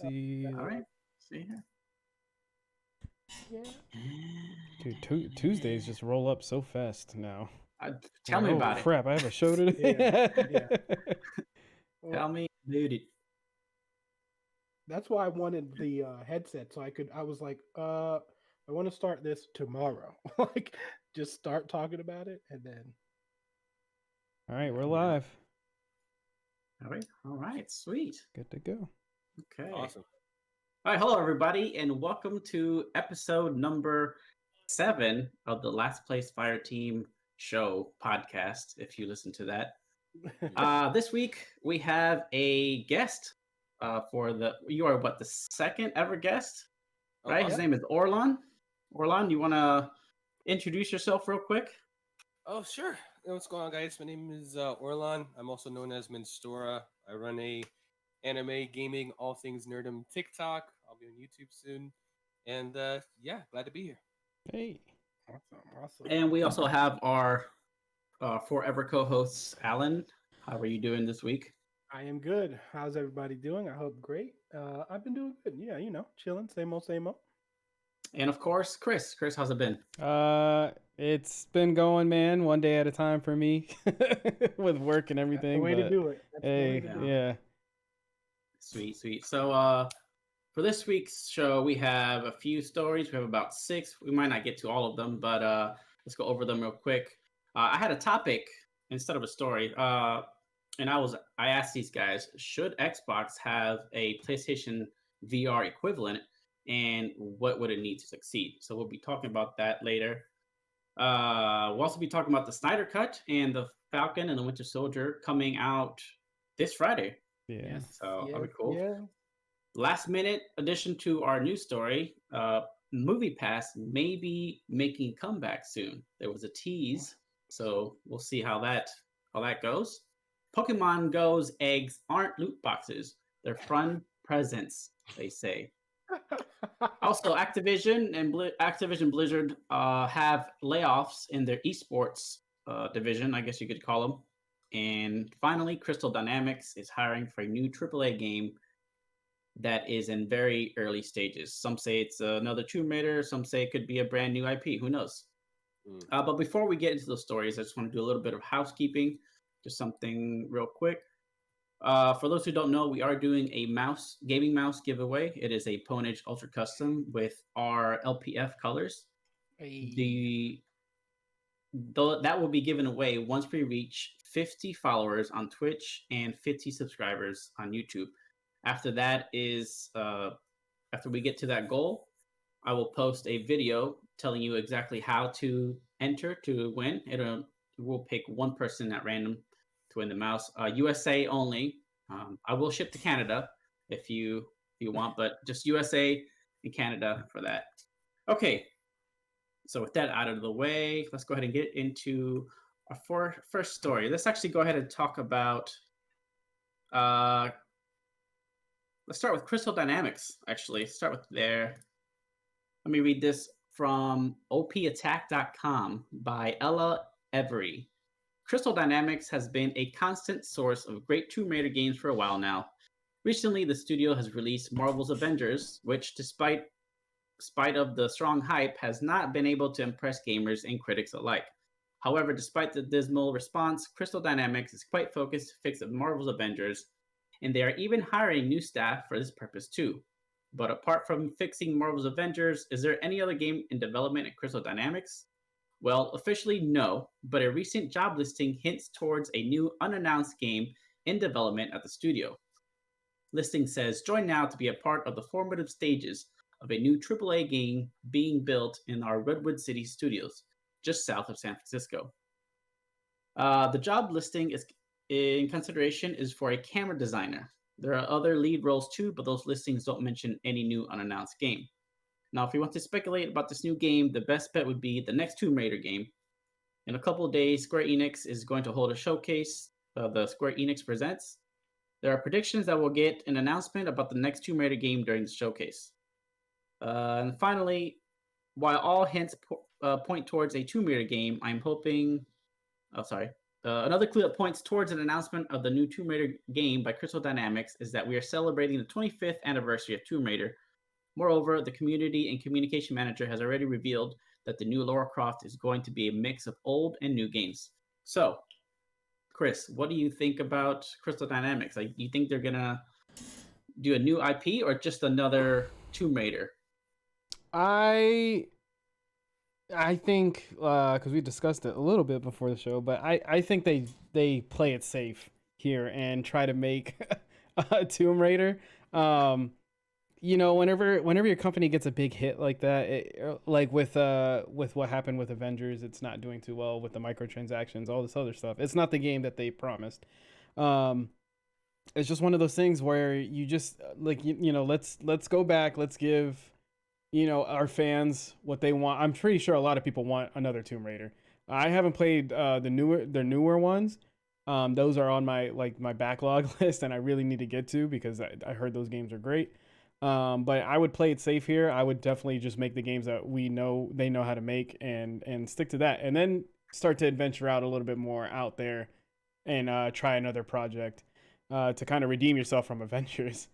see. All right. See here. Yeah. Dude, Tuesdays just roll up so fast now. Tell me oh, about crap, I have a show today. Yeah. it. Well, Tell me, dude. that's why I wanted the headset so I was like, I want to start this tomorrow. Like, just start talking about it and then. All right, we're live. All right. Sweet. Good to go. Okay. Awesome. All right. Hello, everybody, and welcome to episode number 7 of the Last Place Fire Team show podcast. If you listen to that, this week we have a guest. You are the second ever guest, right? Oh, His name is Orlon. Orlon, you want to introduce yourself real quick? Oh, sure. Hey, what's going on, guys? My name is Orlon. I'm also known as Minstora. I run a anime, gaming, all things nerdum TikTok. I'll be on YouTube soon. And yeah, glad to be here. Hey. Awesome. And we also have our forever co-hosts, Alan. How are you doing this week? I am good. How's everybody doing? I hope great. I've been doing good. Yeah, chilling. Same old, same old. And of course, Chris. Chris, how's it been? It's been going, man, one day at a time for me with work and everything. That's the way to do it. Hey, yeah. Sweet. So, for this week's show, we have a few stories. We have about 6. We might not get to all of them, but let's go over them real quick. I had a topic instead of a story, and I asked these guys, should Xbox have a PlayStation VR equivalent, and what would it need to succeed? So we'll be talking about that later. We'll also be talking about the Snyder Cut and the Falcon and the Winter Soldier coming out this Friday. Yeah. So that'll be cool. Yeah. Last minute addition to our news story, Moviepass may be making a comeback soon. There was a tease, so we'll see how that goes. Pokemon Go's eggs aren't loot boxes; they're fun presents, they say. Also, Activision Blizzard have layoffs in their esports division, I guess you could call them. And finally, Crystal Dynamics is hiring for a new AAA game that is in very early stages. Some say it's another Tomb Raider. Some say it could be a brand new IP. Who knows? But before we get into those stories, I just want to do a little bit of housekeeping, just something real quick. For those who don't know, we are doing a gaming mouse giveaway. It is a Ponage Ultra Custom with our LPF colors. Hey. That will be given away once we reach 50 followers on Twitch and 50 subscribers on YouTube. After that after we get to that goal, I will post a video telling you exactly how to enter to win. We'll pick one person at random to win the mouse. USA only. I will ship to Canada if you want, but just USA and Canada for that. Okay. So with that out of the way, let's go ahead and get into our first story. Let's actually go ahead and talk about. Let's start with Crystal Dynamics. Actually, start with there. Let me read this from opattack.com by Ella Every. Crystal Dynamics has been a constant source of great Tomb Raider games for a while now. Recently, the studio has released Marvel's Avengers, which, despite of the strong hype, has not been able to impress gamers and critics alike. However, despite the dismal response, Crystal Dynamics is quite focused to fix Marvel's Avengers, and they are even hiring new staff for this purpose too. But apart from fixing Marvel's Avengers, is there any other game in development at Crystal Dynamics? Well, officially no, but a recent job listing hints towards a new unannounced game in development at the studio. Listing says, join now to be a part of the formative stages of a new AAA game being built in our Redwood City studios, just south of San Francisco. The job listing is in consideration is for a camera designer. There are other lead roles too, but those listings don't mention any new unannounced game. Now, if you want to speculate about this new game, the best bet would be the next Tomb Raider game. In a couple of days, Square Enix is going to hold a showcase, the Square Enix Presents. There are predictions that we'll get an announcement about the next Tomb Raider game during the showcase. And finally, while all hints point towards a Tomb Raider game, I'm hoping... Another clue that points towards an announcement of the new Tomb Raider game by Crystal Dynamics is that we are celebrating the 25th anniversary of Tomb Raider. Moreover, the community and communication manager has already revealed that the new Lara Croft is going to be a mix of old and new games. So, Chris, what do you think about Crystal Dynamics? Like, do you think they're gonna do a new IP or just another Tomb Raider? I think because we discussed it a little bit before the show, but I think they play it safe here and try to make a Tomb Raider. Whenever your company gets a big hit like that, like with what happened with Avengers, it's not doing too well with the microtransactions, all this other stuff. It's not the game that they promised. It's just one of those things where you just let's go back, let's give our fans what they want. I'm pretty sure a lot of people want another Tomb Raider. I haven't played the newer ones. Those are on my backlog list, and I really need to get to because I heard those games are great. But I would play it safe here. I would definitely just make the games that they know how to make and stick to that, and then start to adventure out a little bit more out there and try another project to kind of redeem yourself from Avengers.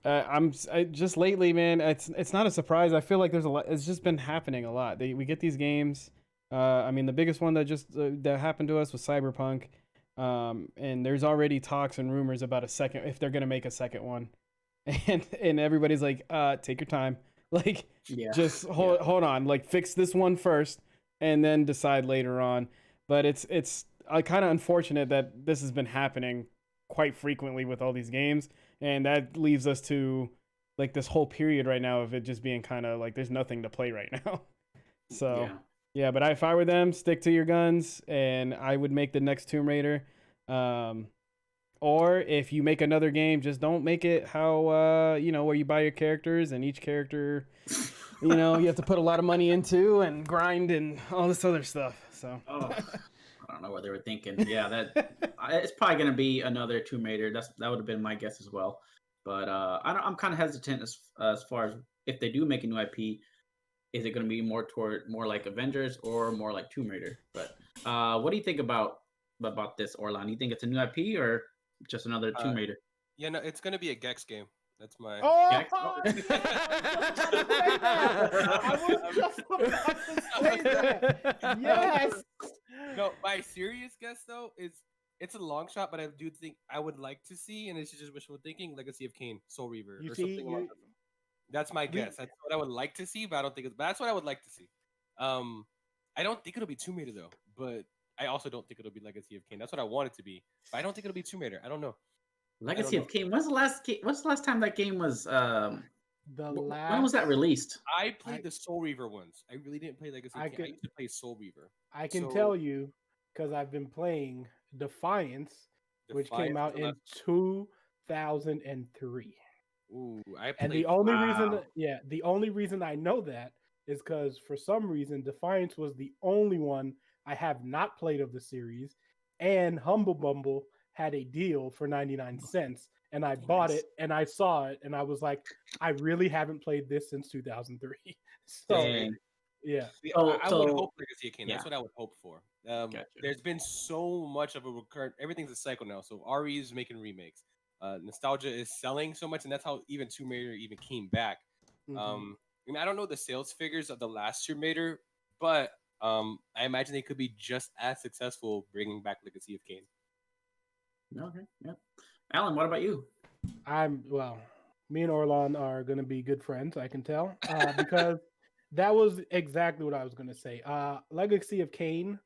I just lately, man, it's not a surprise. I feel like there's a lot. It's just been happening a lot. We get these games. I mean, the biggest one that that happened to us was Cyberpunk. And there's already talks and rumors about if they're gonna make a second one, and everybody's like, take your time, like, just hold on, like, fix this one first, and then decide later on. But it's kind of unfortunate that this has been happening quite frequently with all these games, and that leaves us to like this whole period right now of it just being kind of like there's nothing to play right now. So. Yeah, but if I were them, stick to your guns, and I would make the next Tomb Raider. Or if you make another game, just don't make it how where you buy your characters, and each character, you have to put a lot of money into and grind and all this other stuff. So. I don't know what they were thinking. Yeah, it's probably going to be another Tomb Raider. That would have been my guess as well. But I'm kind of hesitant as far as if they do make a new IP. Is it going to be more like Avengers or more like Tomb Raider? But what do you think about this, Orlon? You think it's a new IP or just another Tomb Raider? Yeah, no, it's going to be a Gex game. That's my. Gex? I was just about to say that. Yes. No, my serious guess though is it's a long shot, but I do think I would like to see, and it's just wishful thinking, Legacy of Kain, Soul Reaver, something along that. That's my guess. That's what I would like to see, but I don't think that's what I would like to see. I don't think it'll be Tomb Raider though, but I also don't think it'll be Legacy of Kain. That's what I want it to be, but I don't think it'll be Tomb Raider. I don't know. Legacy of Kain. When's the last time that game was? When was that released? I played the Soul Reaver ones. I really didn't play Legacy of Kain. I used to play Soul Reaver. I can tell you because I've been playing Defiance, which came out in 2003. Ooh, the only reason I know that is because for some reason Defiance was the only one I have not played of the series, and Humble Bumble had a deal for 99 cents, and I bought it, and I saw it, and I was like, I really haven't played this since 2003. So, yeah. I would hope Legacy of Kain. That's what I would hope for. Gotcha. There's been so much of a recurrent. Everything's a cycle now. So RE is making remakes. Nostalgia is selling so much, and that's how even Tomb Raider even came back. Mm-hmm. I don't know the sales figures of the last Tomb Raider, but I imagine they could be just as successful bringing back Legacy of Kain. Okay, yeah. Alan, what about you? Me and Orlon are going to be good friends, I can tell, because that was exactly what I was going to say. Legacy of Kain,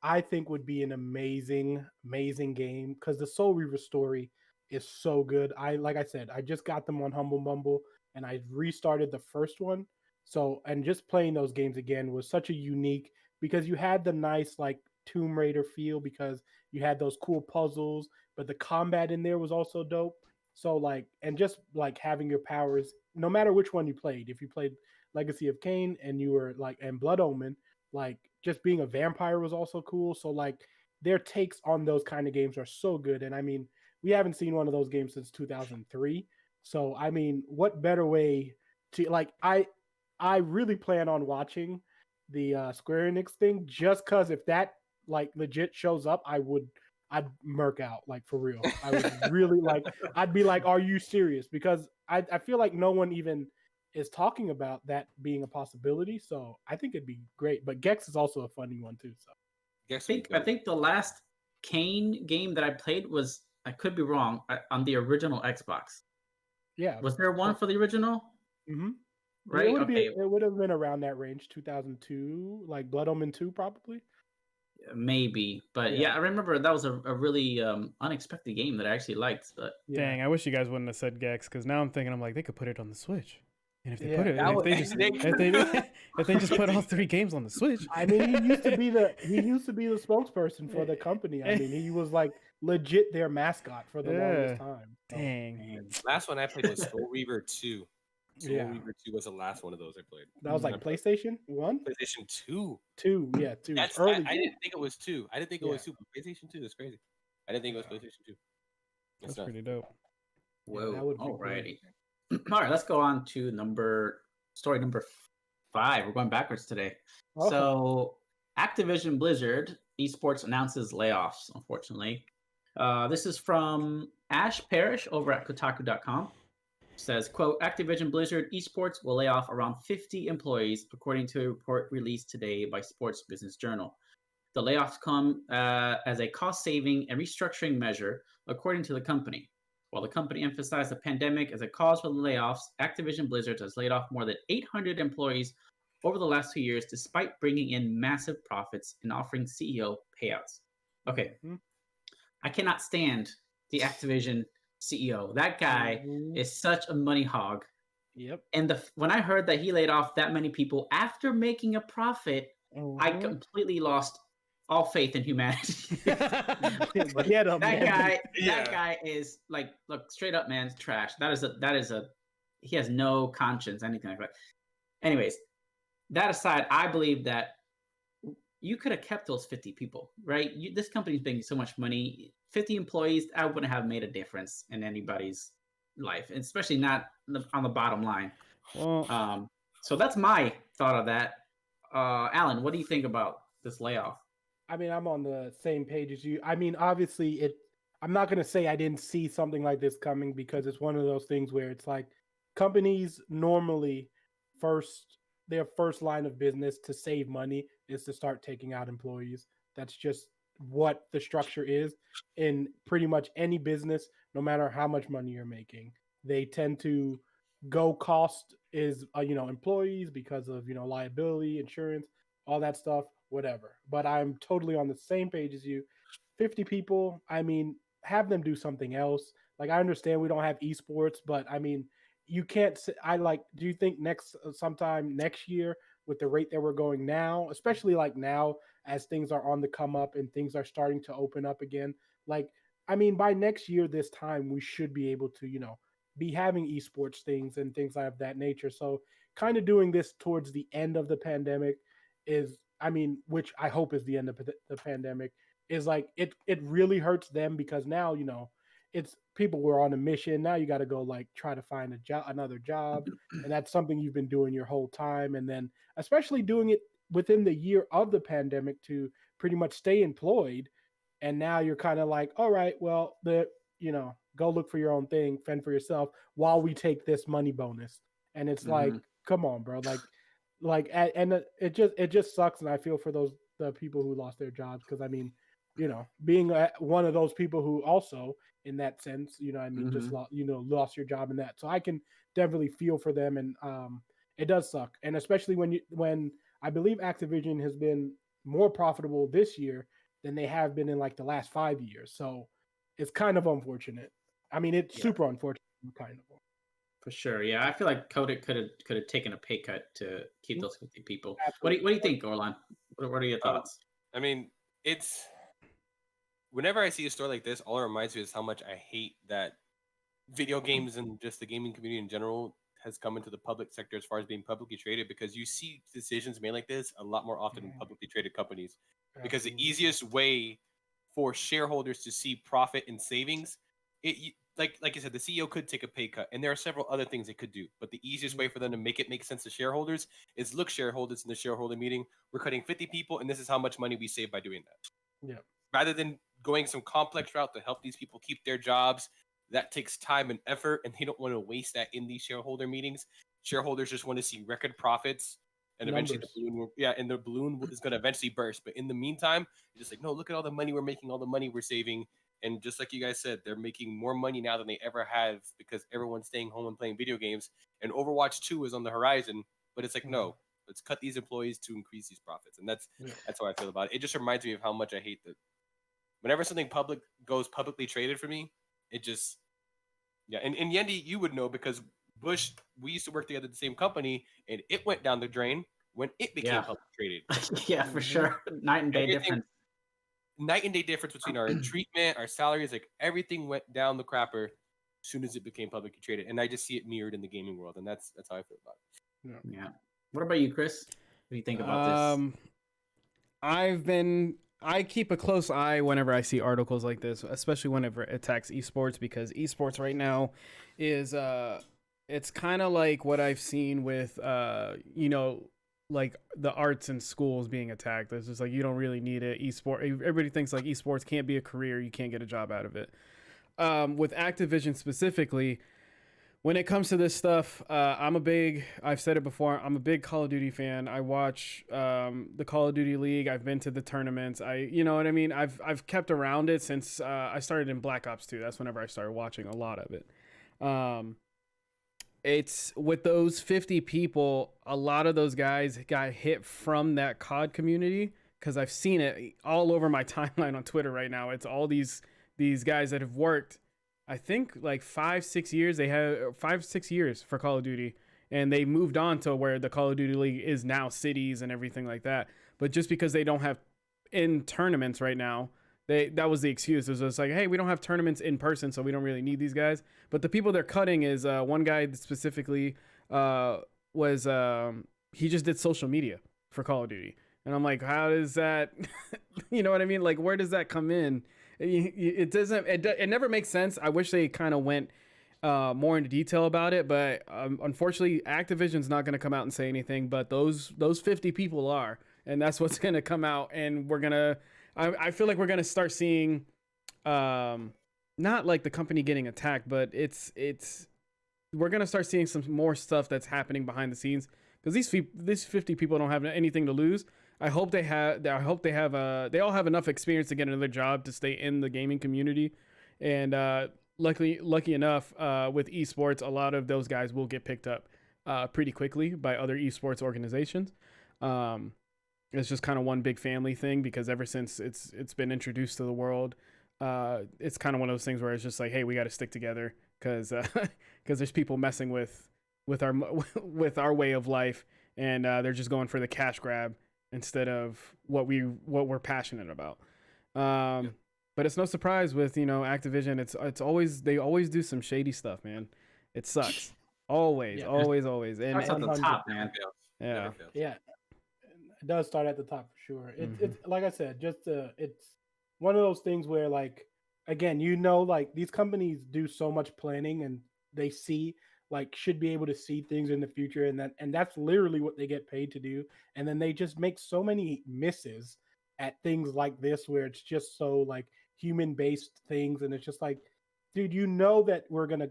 I think, would be an amazing, amazing game because the Soul Reaver story is so good. Like I said, I just got them on Humble Bumble and I restarted the first one. So, and just playing those games again was such a unique, because you had the nice like Tomb Raider feel because you had those cool puzzles, but the combat in there was also dope. So like, and just like having your powers, no matter which one you played, if you played Legacy of Kain and you were like, and Blood Omen, like just being a vampire was also cool. So like their takes on those kind of games are so good. And I mean, we haven't seen one of those games since 2003. So, I mean, what better way to, like, I really plan on watching the Square Enix thing just because if that like legit shows up, I'd murk out, like for real. I would really like, I'd be like, are you serious? Because I feel like no one even is talking about that being a possibility. So I think it'd be great. But Gex is also a funny one too. So I think the last Kane game that I played was, I could be wrong, on the original Xbox. yeah. Was there one for the original? Mm-hmm. Right. It would have been around that range, 2002, like Blood Omen 2, probably. Maybe, but yeah, I remember that was a really unexpected game that I actually liked. But Dang, I wish you guys wouldn't have said Gex, because now I'm thinking, I'm like, they could put it on the Switch. And if they put it, if they just put all 3 games on the Switch. I mean, he used to be the spokesperson for the company. I mean, he was like legit their mascot for the longest time. So. Dang. Last one I played was Soul Reaver 2. Soul Reaver 2 was the last one of those I played. That was like PlayStation 1? PlayStation 2. 2, yeah, 2. That's I didn't think it was 2. I didn't think it was 2. But PlayStation 2 is crazy. I didn't think it was PlayStation 2. That's pretty dope. Whoa. Alrighty. All right, let's go on to story number 5. We're going backwards today. Oh. So, Activision Blizzard Esports announces layoffs, unfortunately. This is from Ash Parrish over at Kotaku.com. Says, quote, Activision Blizzard Esports will lay off around 50 employees, according to a report released today by Sports Business Journal. The layoffs come as a cost-saving and restructuring measure, according to the company. While the company emphasized the pandemic as a cause for the layoffs, Activision Blizzard has laid off more than 800 employees over the last 2 years, despite bringing in massive profits and offering CEO payouts. Okay. Mm-hmm. I cannot stand the Activision CEO. That guy is such a money hog. Yep. And when I heard that he laid off that many people after making a profit, I completely lost all faith in humanity. That guy is like, look, straight up, man, trash. He has no conscience, anything like that. Anyways, that aside, I believe that you could have kept those 50 people, right? This company's making so much money. 50 employees, I wouldn't have made a difference in anybody's life, especially not on the bottom line. Well, so that's my thought of that. Alan, what do you think about this layoff? I mean, I'm on the same page as you. I mean, obviously, I'm not going to say I didn't see something like this coming, because it's one of those things where it's like companies normally their first line of business to save money is to start taking out employees. That's just what the structure is in pretty much any business, no matter how much money you're making. They tend to go cost is, employees because of, liability, insurance, all that stuff, whatever. But I'm totally on the same page as you. 50 people, I mean, have them do something else. Like, I understand we don't have esports, but I mean, you can't do you think sometime next year with the rate that we're going now, especially like now as things are on the come up and things are starting to open up again, like, I mean, by next year, this time we should be able to, be having esports things and things of that nature. So kind of doing this towards the end of the pandemic which I hope is the end of the pandemic, is like, it really hurts them, because now, it's people were on a mission. Now you got to go like try to find another job. And that's something you've been doing your whole time. And then especially doing it within the year of the pandemic to pretty much stay employed. And now you're kind of like, all right, well, go look for your own thing, fend for yourself while we take this money bonus. And it's like, come on, bro. And it just sucks. And I feel for the people who lost their jobs. Cause I mean, being one of those people who also, in that sense, just lost your job in that. So I can definitely feel for them, and it does suck. And especially when I believe Activision has been more profitable this year than they have been in like the last 5 years. So it's kind of unfortunate. I mean, it's super unfortunate, kind of. For sure, yeah. I feel like Kodak could have taken a pay cut to keep those 50 people. What do you think, Orlon? What are your thoughts? I mean, it's whenever I see a story like this, all it reminds me is how much I hate that video games and just the gaming community in general has come into the public sector as far as being publicly traded, because you see decisions made like this a lot more often in publicly traded companies. Because the easiest way for shareholders to see profit and savings, like you said, the CEO could take a pay cut, and there are several other things they could do. But the easiest way for them to make it make sense to shareholders is look, shareholders in the shareholder meeting, we're cutting 50 people, and this is how much money we save by doing that. Yeah. Rather than going some complex route to help these people keep their jobs, that takes time and effort, and they don't want to waste that in these shareholder meetings. Shareholders just want to see record profits, and eventually Numbers. the balloon is going to eventually burst. But in the meantime, you're just like, no, look at all the money we're making, all the money we're saving. And just like you guys said, they're making more money now than they ever have because everyone's staying home and playing video games. And Overwatch 2 is on the horizon, but it's like, no, let's cut these employees to increase these profits. And that's how I feel about it. It just reminds me of how much I hate that whenever something goes publicly traded for me, it just, And Yendi, you would know because Bush, we used to work together at the same company, and it went down the drain when it became publicly traded. Yeah, for sure. Night and day difference. Night and day difference between our treatment, our salaries, like everything went down the crapper as soon as it became publicly traded. And I just see it mirrored in the gaming world, and that's how I feel about it. Yeah. What about you, Chris? What do you think about this? I keep a close eye whenever I see articles like this, especially whenever it attacks esports, because esports right now is it's kind of like what I've seen with like the arts in schools being attacked. It's just like, you don't really need it. Everybody thinks like esports can't be a career. You can't get a job out of it. With Activision specifically, when it comes to this stuff, I've said it before, I'm a big Call of Duty fan. I watch the Call of Duty League. I've been to the tournaments. You know what I mean? I've kept around it since I started in Black Ops 2. That's whenever I started watching a lot of it. It's with those 50 people, a lot of those guys got hit from that COD community, because I've seen it all over my timeline on Twitter right now. It's all these guys that have worked, I think like 5-6 years. They have 5-6 years for Call of Duty, and they moved on to where the Call of Duty League is now cities and everything like that. But just because they don't have in tournaments right now, that was the excuse. It was just like, hey, we don't have tournaments in person, so we don't really need these guys. But the people they're cutting is one guy specifically was he just did social media for Call of Duty, and I'm like, how does that, you know what I mean? Like, where does that come in? It doesn't. It never makes sense. I wish they kind of went more into detail about it, but unfortunately, Activision's not going to come out and say anything. But those 50 people are, and that's what's going to come out, and we're gonna. I feel like we're gonna start seeing, not like the company getting attacked, but we're gonna start seeing some more stuff that's happening behind the scenes, because these 50 people don't have anything to lose. I hope they all have enough experience to get another job to stay in the gaming community, and lucky enough with esports, a lot of those guys will get picked up pretty quickly by other esports organizations. It's just kind of one big family thing, because ever since it's been introduced to the world, it's kind of one of those things where it's just like, hey, we got to stick together, because there's people messing with our way of life, and they're just going for the cash grab instead of what we're passionate about. But it's no surprise with Activision. It's always, they always do some shady stuff, man. It sucks. Always. And Starts at the top, man. Yeah. It does start at the top for sure. It's like I said, it's one of those things where, like, again, like these companies do so much planning, and they should be able to see things in the future, and that's literally what they get paid to do. And then they just make so many misses at things like this, where it's just so like human based things, and it's just like, dude, that we're gonna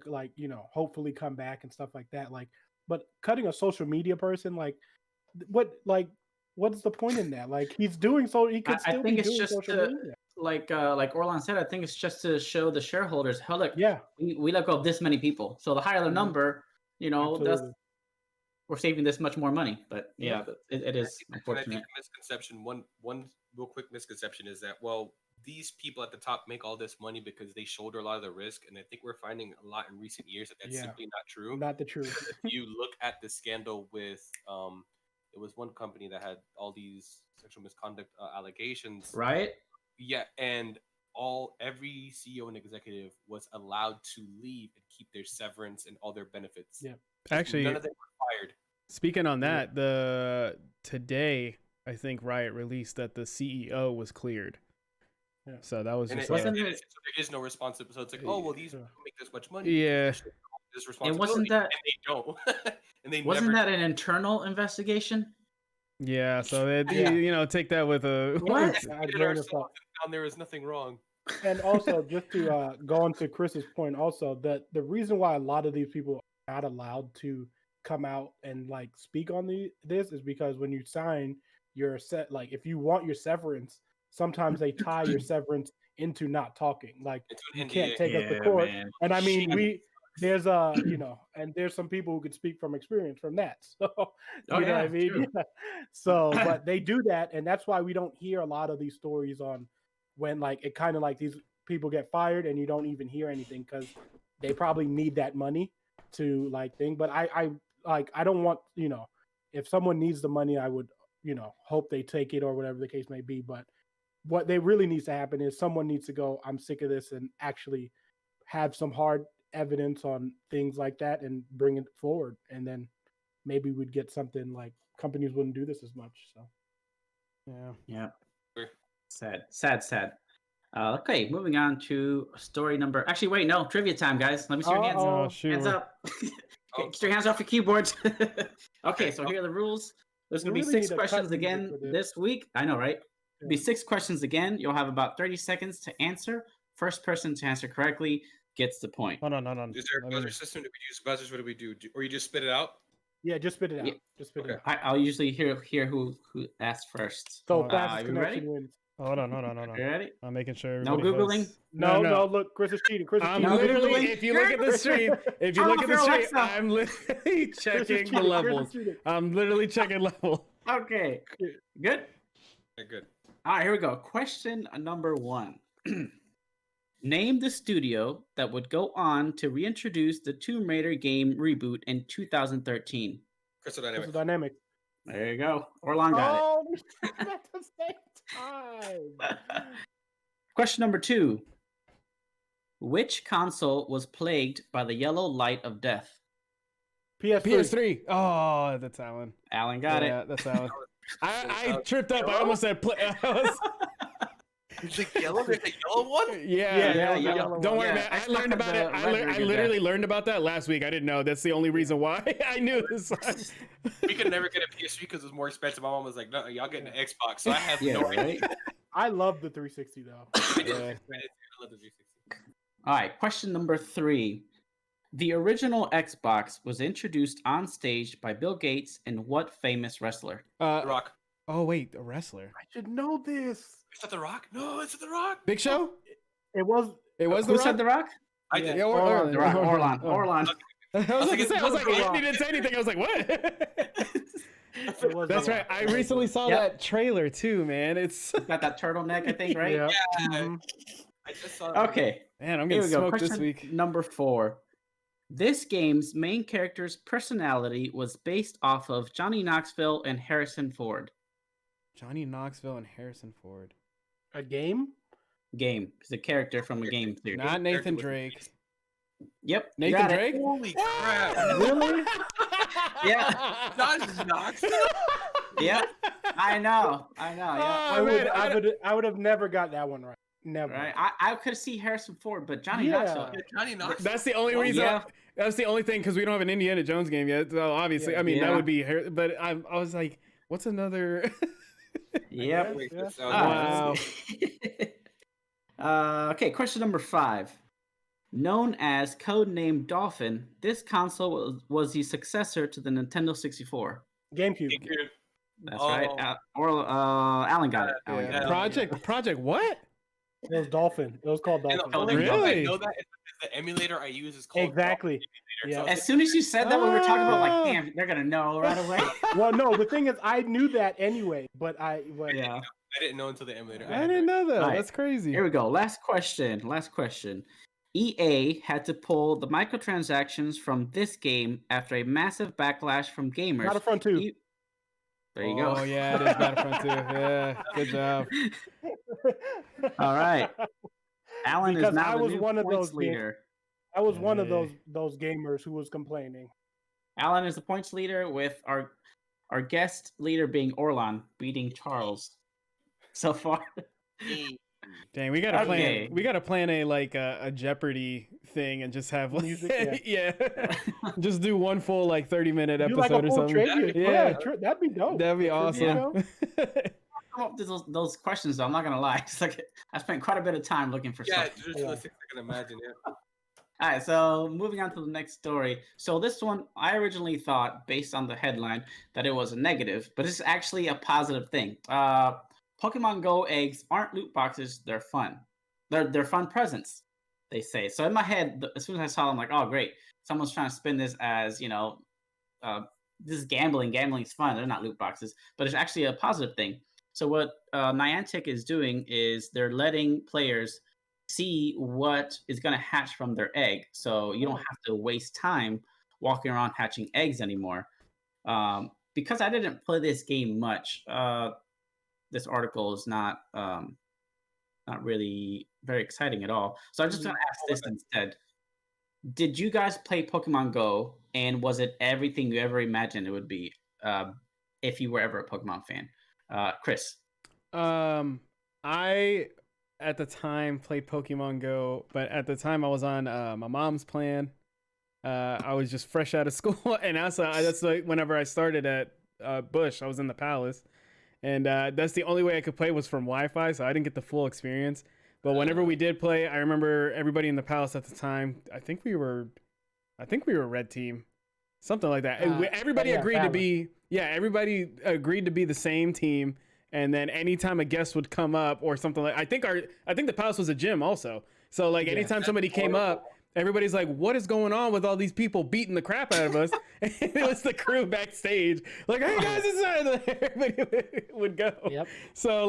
hopefully come back and stuff like that. But cutting a social media person, what's the point in that? Like, he's doing so he could still be doing social media. Like Orlon said, I think it's just to show the shareholders, hell, look, yeah, we let go of this many people. So the higher the number, we're saving this much more money. But yeah, it is unfortunate. I think a misconception, one real quick misconception is that, well, these people at the top make all this money because they shoulder a lot of the risk, and I think we're finding a lot in recent years that's simply not true. Not the truth. If you look at the scandal with it was one company that had all these sexual misconduct allegations, right? Yeah, and every CEO and executive was allowed to leave and keep their severance and all their benefits. Yeah, actually, none of them were fired. Speaking on that, today I think Riot released that the CEO was cleared. So that was And just it, Wasn't and it- so there is no responsibility. So it's like, oh well, these Yeah. people make this much money. Yeah. They should have this And wasn't responsibility, that and they don't. And they wasn't never. that an internal investigation? Yeah, so it, Yeah. you know, take that with a What? A We did grain of ourselves, salt. and found there was nothing wrong. And also, just to go on to Chris's point, also that the reason why a lot of these people are not allowed to come out and like speak on this is because when you sign your like if you want your severance, sometimes they tie your severance into not talking. Like It's an you NDA. can't take us to Yeah, court. man. And I mean, Shit. there's you know, and there's some people who could speak from experience from that. So Oh, you know what I yeah, mean? true. Yeah. So, but they do that, and that's why we don't hear a lot of these stories on when like it kind of like these people get fired and you don't even hear anything because they probably need that money to like thing. But I don't want, you know, if someone needs the money, I would, you know, hope they take it or whatever the case may be. But what they really needs to happen is someone needs to go, I'm sick of this, and actually have some hard evidence on things like that and bring it forward. And then maybe we'd get something like companies wouldn't do this as much. So yeah. Yeah. Sure. Sad. Okay, moving on to story number. Actually, wait, no, trivia time, guys. Let me see your hands. Uh-oh. Oh shoot. Hands up. Okay, get your hands off your keyboards. Okay, so here are the rules. There's You gonna be really 6 need a cut questions music again for this. this week. I know, right? It'll be Yeah. 6 questions again. You'll have about 30 seconds to answer. First person to answer correctly gets the point. Hold on. Is there a Let me- buzzer system? Do we use buzzers? What do we do? Or you just spit it out? Yeah, just spit it out. Yeah. Just spit Okay. it out. I'll usually hear who asked first. So Uh, fastest you ready? connection wins. Hold on. You ready? I'm making sure. No everybody Googling? has- No, look, Chris is cheating. Chris is I'm cheating. No literally. Googling. If you look at the stream, if you Turn look off at the your stream, Alexa. I'm literally Chris is checking the cheating. Chris is levels. cheating. I'm literally checking level. Okay. Good. Okay, good. All right, here we go. Question number 1. Name the studio that would go on to reintroduce the Tomb Raider game reboot in 2013. Crystal Chris Dynamics. is dynamic. There you go. Orlon got Oh, we said it at the same time. it. Question number 2. Which console was plagued by the yellow light of death? PS3. PS3. Oh, that's Alan. Alan got Yeah, it. that's Alan. I Uh, tripped up. I almost said play. There's a yellow. There's a yellow one. Yeah. Yeah, yeah. yellow Don't one. worry, Yeah, man. I I stuck learned with about the it. red I ring of literally death. learned about that last week. I didn't know. That's the only reason why I knew this. We could never get a PS3 because it was more expensive. My mom was like, "No, y'all getting an Xbox." So I have Yeah, no right? idea. I love the 360 though. I did. Yeah. I love the 360. All right, question number 3. The original Xbox was introduced on stage by Bill Gates and what famous wrestler? The Rock. Oh wait, a wrestler. I should know this. Is that The Rock? No, it's The Rock. Big Show. It was It was Who the said Rock? The Rock? I Yeah. did. Yeah, Orlon. The Rock. Orlon. Oh. Orlon. I was about to say, I was like, The Rock. Anthony didn't say anything. I was like, what? It was That's The right. Rock. I recently saw Yep. that trailer too, man. It's Got that turtleneck, I think, right? Yeah. Yeah. Mhm. I just saw that. Okay. man, I'm Here getting we go. smoked Question this week. number 4. This game's main character's personality was based off of Johnny Knoxville and Harrison Ford. Johnny Knoxville and Harrison Ford. A game? Game. It's a character from a game series. Not Nathan was- Drake. Yep. you Nathan got it. Drake? Holy crap! Really? Yeah. Johnny Knoxville. Yeah. I know. Yeah. Oh, man, I would have never got that one right. Never. Right. I could see Harrison Ford, but Johnny Yeah. Knoxville. Yeah, Johnny Knoxville. That's the only Well, reason. yeah. That's the only thing because we don't have an Indiana Jones game yet. So obviously, Yeah. I mean, that Yeah. would be. But I was like, what's another? Yep. Wait, Yeah. that sounds Wow. Okay, question number 5. Known as codename Dolphin, this console was the successor to the Nintendo 64. GameCube. That's Oh. right. Alan got it. Alan Yeah. got it. Project what? It was Dolphin. It was called And Dolphin. the only reason Really? I know that is because the emulator I use is called Exactly. Dolphin Emulator. Yeah. As soon as you said that, we were talking about Oh. like, damn, they're gonna know right away. Well, no, the thing is, I knew that anyway, but Yeah. I didn't know until the emulator. I didn't know that. Alright. That's crazy. Here we go. Last question. EA had to pull the microtransactions from this game after a massive backlash from gamers. Battlefront 2. There you go. Oh yeah, it is Battlefront 2. Yeah, good job. All right. Alan Because is now I the was new one of points those leader. I was one of Hey. those gamers who was complaining. Alan is the points leader with our guest leader being Orlon, beating Charles so far. Hey, Dang, we gotta Okay. plan a Jeopardy thing and just have Music, yeah, just do one full 30-minute Do episode like a or full something. trivia. Yeah. That'd be dope. That'd be A trivia awesome. show. Come up with those questions though. I'm not gonna lie. It's like I spent quite a bit of time looking for Yeah, stuff. just for the 6 I can imagine. Yeah. All right, so moving on to the next story. So this one, I originally thought, based on the headline, that it was a negative, but it's actually a positive thing. Pokemon Go eggs aren't loot boxes; they're fun. They're fun presents, they say. So in my head, as soon as I saw them, I'm like, oh great, someone's trying to spin this as this is gambling. Gambling's fun. They're not loot boxes, but it's actually a positive thing. So what Niantic is doing is they're letting players see what is going to hatch from their egg. So you don't have to waste time walking around hatching eggs anymore. Because I didn't play this game much, this article is not really very exciting at all. So I'm just going to ask this instead. Did you guys play Pokemon Go, and was it everything you ever imagined it would be if you were ever a Pokemon fan? Chris. I at the time played Pokemon Go, but at the time I was on my mom's plan. I was just fresh out of school, and also that's whenever I started at Bush, I was in the Palace, and that's the only way I could play was from Wi-Fi, so I didn't get the full experience. But whenever we did play, I remember everybody in the Palace at the time. I think we were Red Team, something like that. Everybody agreed to be everybody agreed to be the same team. And then anytime a guest would come up or something I think the Palace was a gym also. So anytime somebody came up, everybody's like, what is going on with all these people beating the crap out of us? And it was the crew backstage. Like, hey guys, it's not. Everybody would go. Yep. So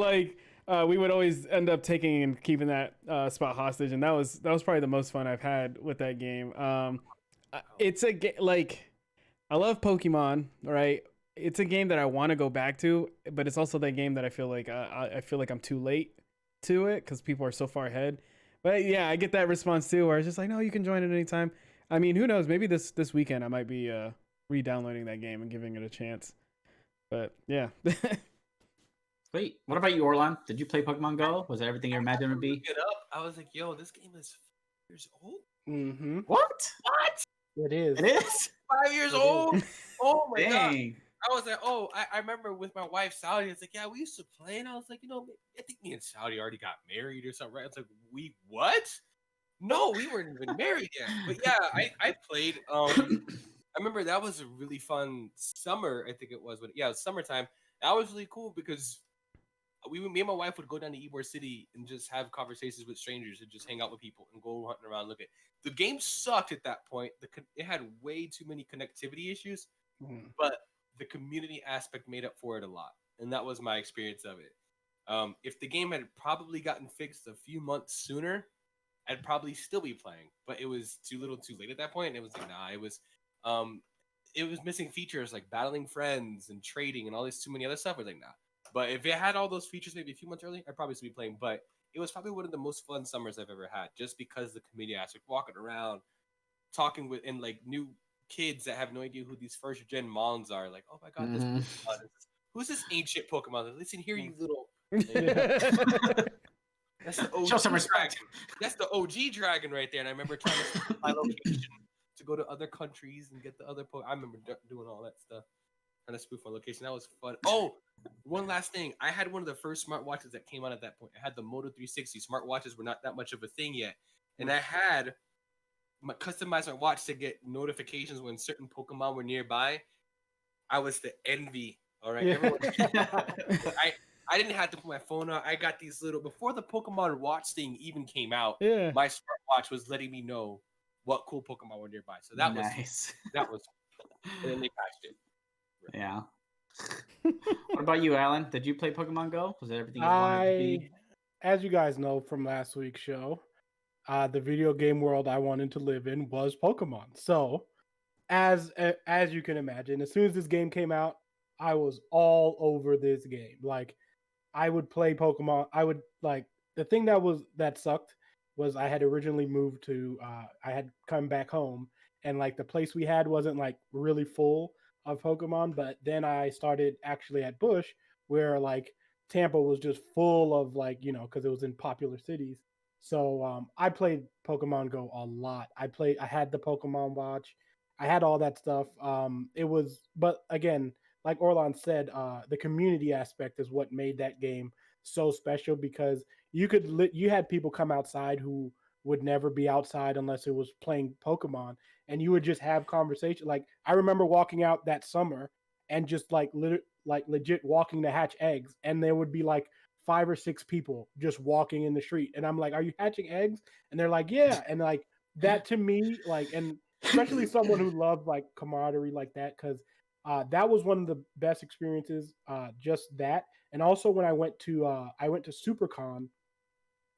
we would always end up taking and keeping that spot hostage. And that was probably the most fun I've had with that game. It's a I love Pokemon, right? It's a game that I want to go back to, but it's also that game that I feel like I'm too late to it because people are so far ahead. But yeah, I get that response too, where it's just like, no, you can join at any time. I mean, who knows? Maybe this weekend I might be re-downloading that game and giving it a chance. But yeah. Wait, what about you, Orlon? Did you play Pokemon Go? Was that everything you imagined it would be? It up. I was like, yo, this game is 5 years old. Mm-hmm. What? It is. It is 5 years old. Oh my god. Dang. I was like, oh, I remember with my wife, Saudi, it's like, yeah, we used to play. And I was like, I think me and Saudi already got married or something, right? It's like, we what? No, we weren't even married yet. But yeah, I played. I remember that was a really fun summer, I think it was. But yeah, it was summertime. That was really cool because me and my wife would go down to Ybor City and just have conversations with strangers and just hang out with people and go hunting around. Look at the game sucked at that point. It had way too many connectivity issues, but the community aspect made up for it a lot, and that was my experience of it. If the game had probably gotten fixed a few months sooner, I'd probably still be playing. But it was too late at that point. And it was like, nah, it was missing features like battling friends and trading and all this too many other stuff. I was like, nah. But if it had all those features maybe a few months early, I'd probably still be playing. But it was probably one of the most fun summers I've ever had, just because the community aspect, walking around, talking with and new kids that have no idea who these first gen Mons are. Like, oh my god, who's this ancient Pokemon? Listen here, you little. That's the OG. Show some respect. Dragon. That's the OG dragon right there. And I remember trying to find my location to go to other countries and get the other Pokemon. I remember doing all that stuff. Trying to spoof my location. That was fun. Oh, one last thing. I had one of the first smartwatches that came out at that point. I had the Moto 360. Smartwatches were not that much of a thing yet. And I had customized my watch to get notifications when certain Pokemon were nearby. I was the envy. All right. Yeah. I didn't have to put my phone on. I got these before the Pokemon Watch thing even came out. Yeah. My smartwatch was letting me know what cool Pokemon were nearby. So that was nice. That was. And then they patched it. Yeah. What about you, Alan? Did you play Pokemon Go? Was that everything you wanted to be? As you guys know from last week's show, the video game world I wanted to live in was Pokemon. So, as you can imagine, as soon as this game came out, I was all over this game. I would play Pokemon. The thing that sucked was I had originally moved to. I had come back home, and the place we had wasn't really full of Pokemon. But then I started actually at Bush, where Tampa was just full of like, because it was in popular cities. So I played Pokemon Go a lot. I had the Pokemon Watch, I had all that stuff. But again, like Orlon said, the community aspect is what made that game so special because you had people come outside who would never be outside unless it was playing Pokemon, and you would just have conversation. Like I remember walking out that summer and just like legit walking to hatch eggs, and there would be like 5 or 6 people just walking in the street, and I'm like, "Are you hatching eggs?" And they're like, "Yeah," and like that to me, like, and especially someone who loves like camaraderie like that, because that was one of the best experiences. Just that, and also when I went to SuperCon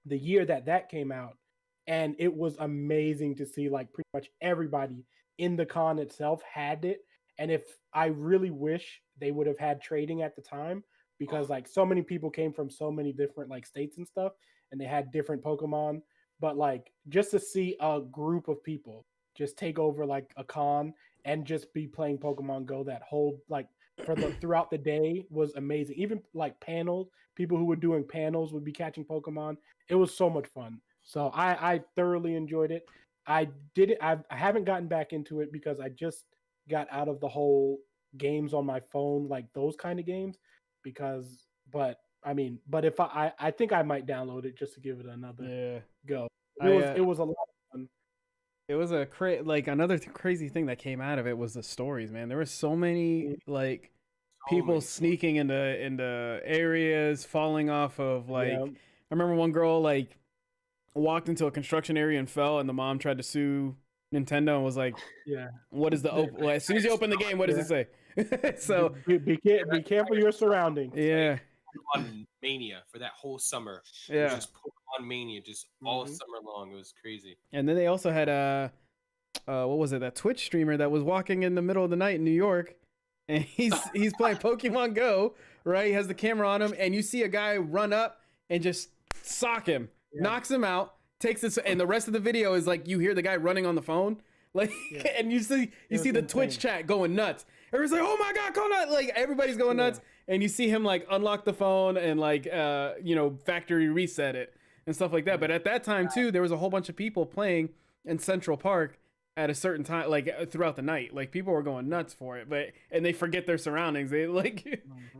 the year that came out, and it was amazing to see like pretty much everybody in the con itself had it. And if I really wish they would have had trading at the time, because like so many people came from so many different like states and stuff, and they had different Pokemon. But like just to see a group of people just take over like a con and just be playing Pokemon Go that whole like for the throughout the day was amazing. Even like panels, people who were doing panels would be catching Pokemon. It was so much fun. So I thoroughly enjoyed it. I did it. I haven't gotten back into it because I just got out of the whole games on my phone, like those kind of games. Because, but I mean, but if I think I might download it just to give it another go. It was a lot of fun. It was like another crazy thing that came out of it was the stories, man. There were so many like people sneaking into areas, falling off of like. Yeah. I remember one girl like walked into a construction area and fell, and the mom tried to sue Nintendo and was like, Yeah. "What is the well, as soon as you open the game, what does it say?" So be careful your surroundings. yeah. On Mania for that whole summer. It Yeah. was just Pokemon Mania, just all summer long. It was crazy. And then they also had what was it? That Twitch streamer that was walking in the middle of the night in New York, and he's playing Pokemon Go. Right, he has the camera on him, and you see a guy run up and just sock him, knocks him out, takes this, and the rest of the video is like you hear the guy running on the phone, like, and you see the insane. Twitch chat going nuts. Everyone's like, "Oh my god, go nuts!" Like everybody's going nuts, and you see him like unlock the phone and like factory reset it and stuff like that. But at that time too, there was a whole bunch of people playing in Central Park at a certain time, like throughout the night. Like people were going nuts for it, and they forget their surroundings. They like,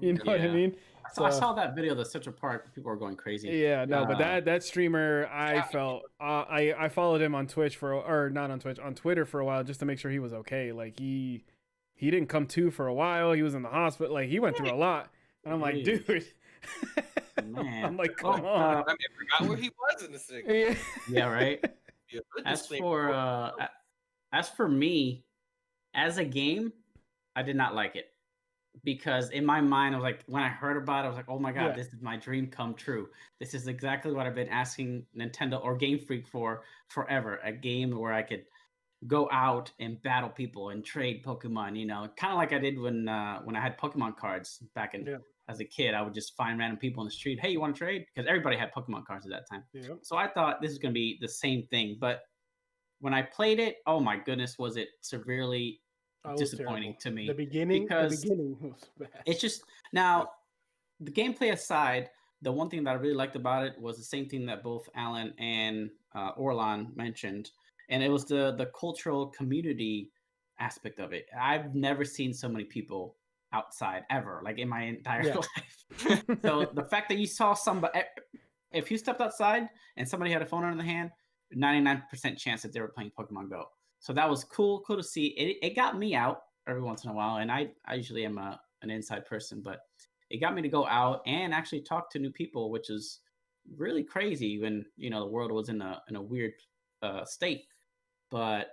you know what I mean? So I saw that video of the Central Park. People were going crazy. Yeah, no, but that streamer, I felt I followed him on Twitch on Twitter for a while just to make sure he was okay. Like he didn't come to for a while. He was in the hospital. Like he went through a lot. And I'm like, dude. Man. I'm like, come on. I forgot where he was in this thing. Yeah, right. As for me, as a game, I did not like it. Because in my mind, I was like, when I heard about it, I was like, oh my God, this is my dream come true. This is exactly what I've been asking Nintendo or Game Freak for forever. A game where I could go out and battle people and trade Pokemon, kind of like I did when I had Pokemon cards back as a kid. I would just find random people in the street. Hey, you want to trade? Because everybody had Pokemon cards at that time. Yeah. So I thought this is going to be the same thing. But when I played it, oh my goodness, was it severely disappointing to me. The beginning was bad. It's just now the gameplay aside, the one thing that I really liked about it was the same thing that both Alan and Orlon mentioned, and it was the cultural community aspect of it. I've never seen so many people outside ever, like in my entire life. So the fact that you saw somebody, if you stepped outside and somebody had a phone in the hand, 99% chance that they were playing Pokemon Go. So that was cool to see. It got me out every once in a while, and I usually am an inside person, but it got me to go out and actually talk to new people, which is really crazy when the world was in a weird state. But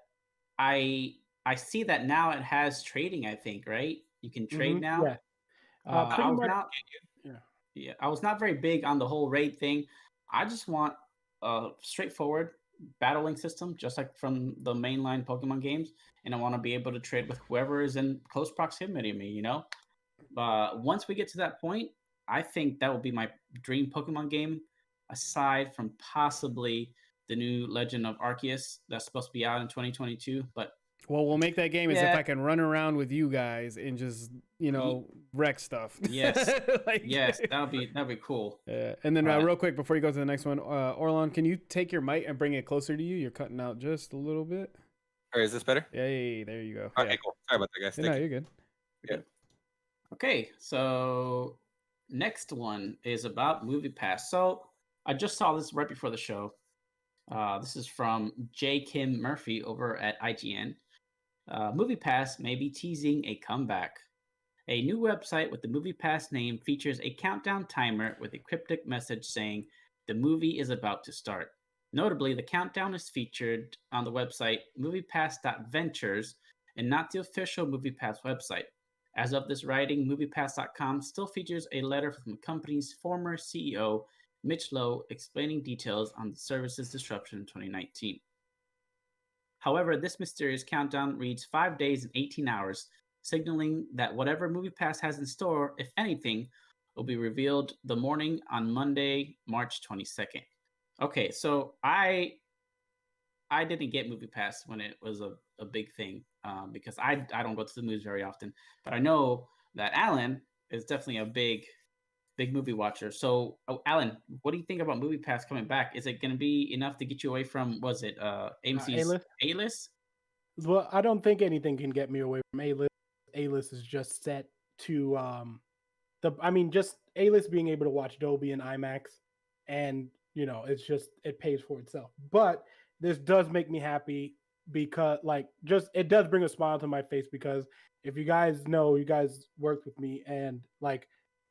I see that now it has trading. I think right, you can trade now. Yeah, pretty much. I was not very big on the whole raid thing. I just want straightforward battling system, just like from the mainline Pokemon games, and I want to be able to trade with whoever is in close proximity to me. Once we get to that point, I think that will be my dream Pokemon game, aside from possibly the new Legend of Arceus that's supposed to be out in 2022. But Well, we'll make that game as if Yeah. I can run around with you guys and just, wreck stuff. Yes. Like, Yes, that'd be cool. and then Right. real quick before you go to the next one, Orlon, can you take your mic and bring it closer to you? You're cutting out just a little bit. All right, is this better? Yay, there you go. Okay, cool. Sorry about that, guys. No, Thank you. you're good. Yeah. Okay, so next one is about Moviepass. So I just saw this right before the show. This is from J. Kim Murphy over at IGN. Moviepass may be teasing a comeback. A new website with the Moviepass name features a countdown timer with a cryptic message saying the movie is about to start. Notably, the countdown is featured on the website moviepass.ventures and not the official Moviepass website. As of this writing, moviepass.com still features a letter from the company's former CEO, Mitch Lowe, explaining details on the service's disruption in 2019. However, this mysterious countdown reads 5 days and 18 hours, signaling that whatever Moviepass has in store, if anything, will be revealed the morning on Monday, March 22nd. Okay, so I didn't get Moviepass when it was a big thing because I don't go to the movies very often, but I know that Alan is definitely a big movie watcher. So, Alan, what do you think about Moviepass coming back? Is it going to be enough to get you away from AMC's A-list? A-list? Well, I don't think anything can get me away from A-list. A-list is just set to just A-list being able to watch Dolby and IMAX, and it pays for itself. But this does make me happy because it does bring a smile to my face because if you guys know, you guys worked with me, and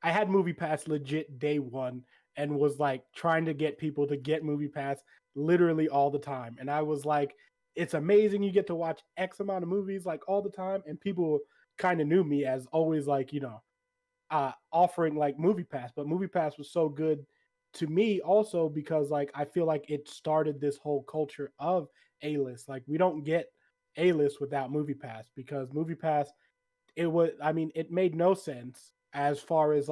I had Moviepass legit day one and was trying to get people to get Moviepass literally all the time, and I was like, it's amazing you get to watch X amount of movies all the time, and people kind of knew me as always offering Moviepass, but Moviepass was so good to me also because I feel like it started this whole culture of A-list. We don't get A-list without Moviepass because Moviepass, it made no sense as far as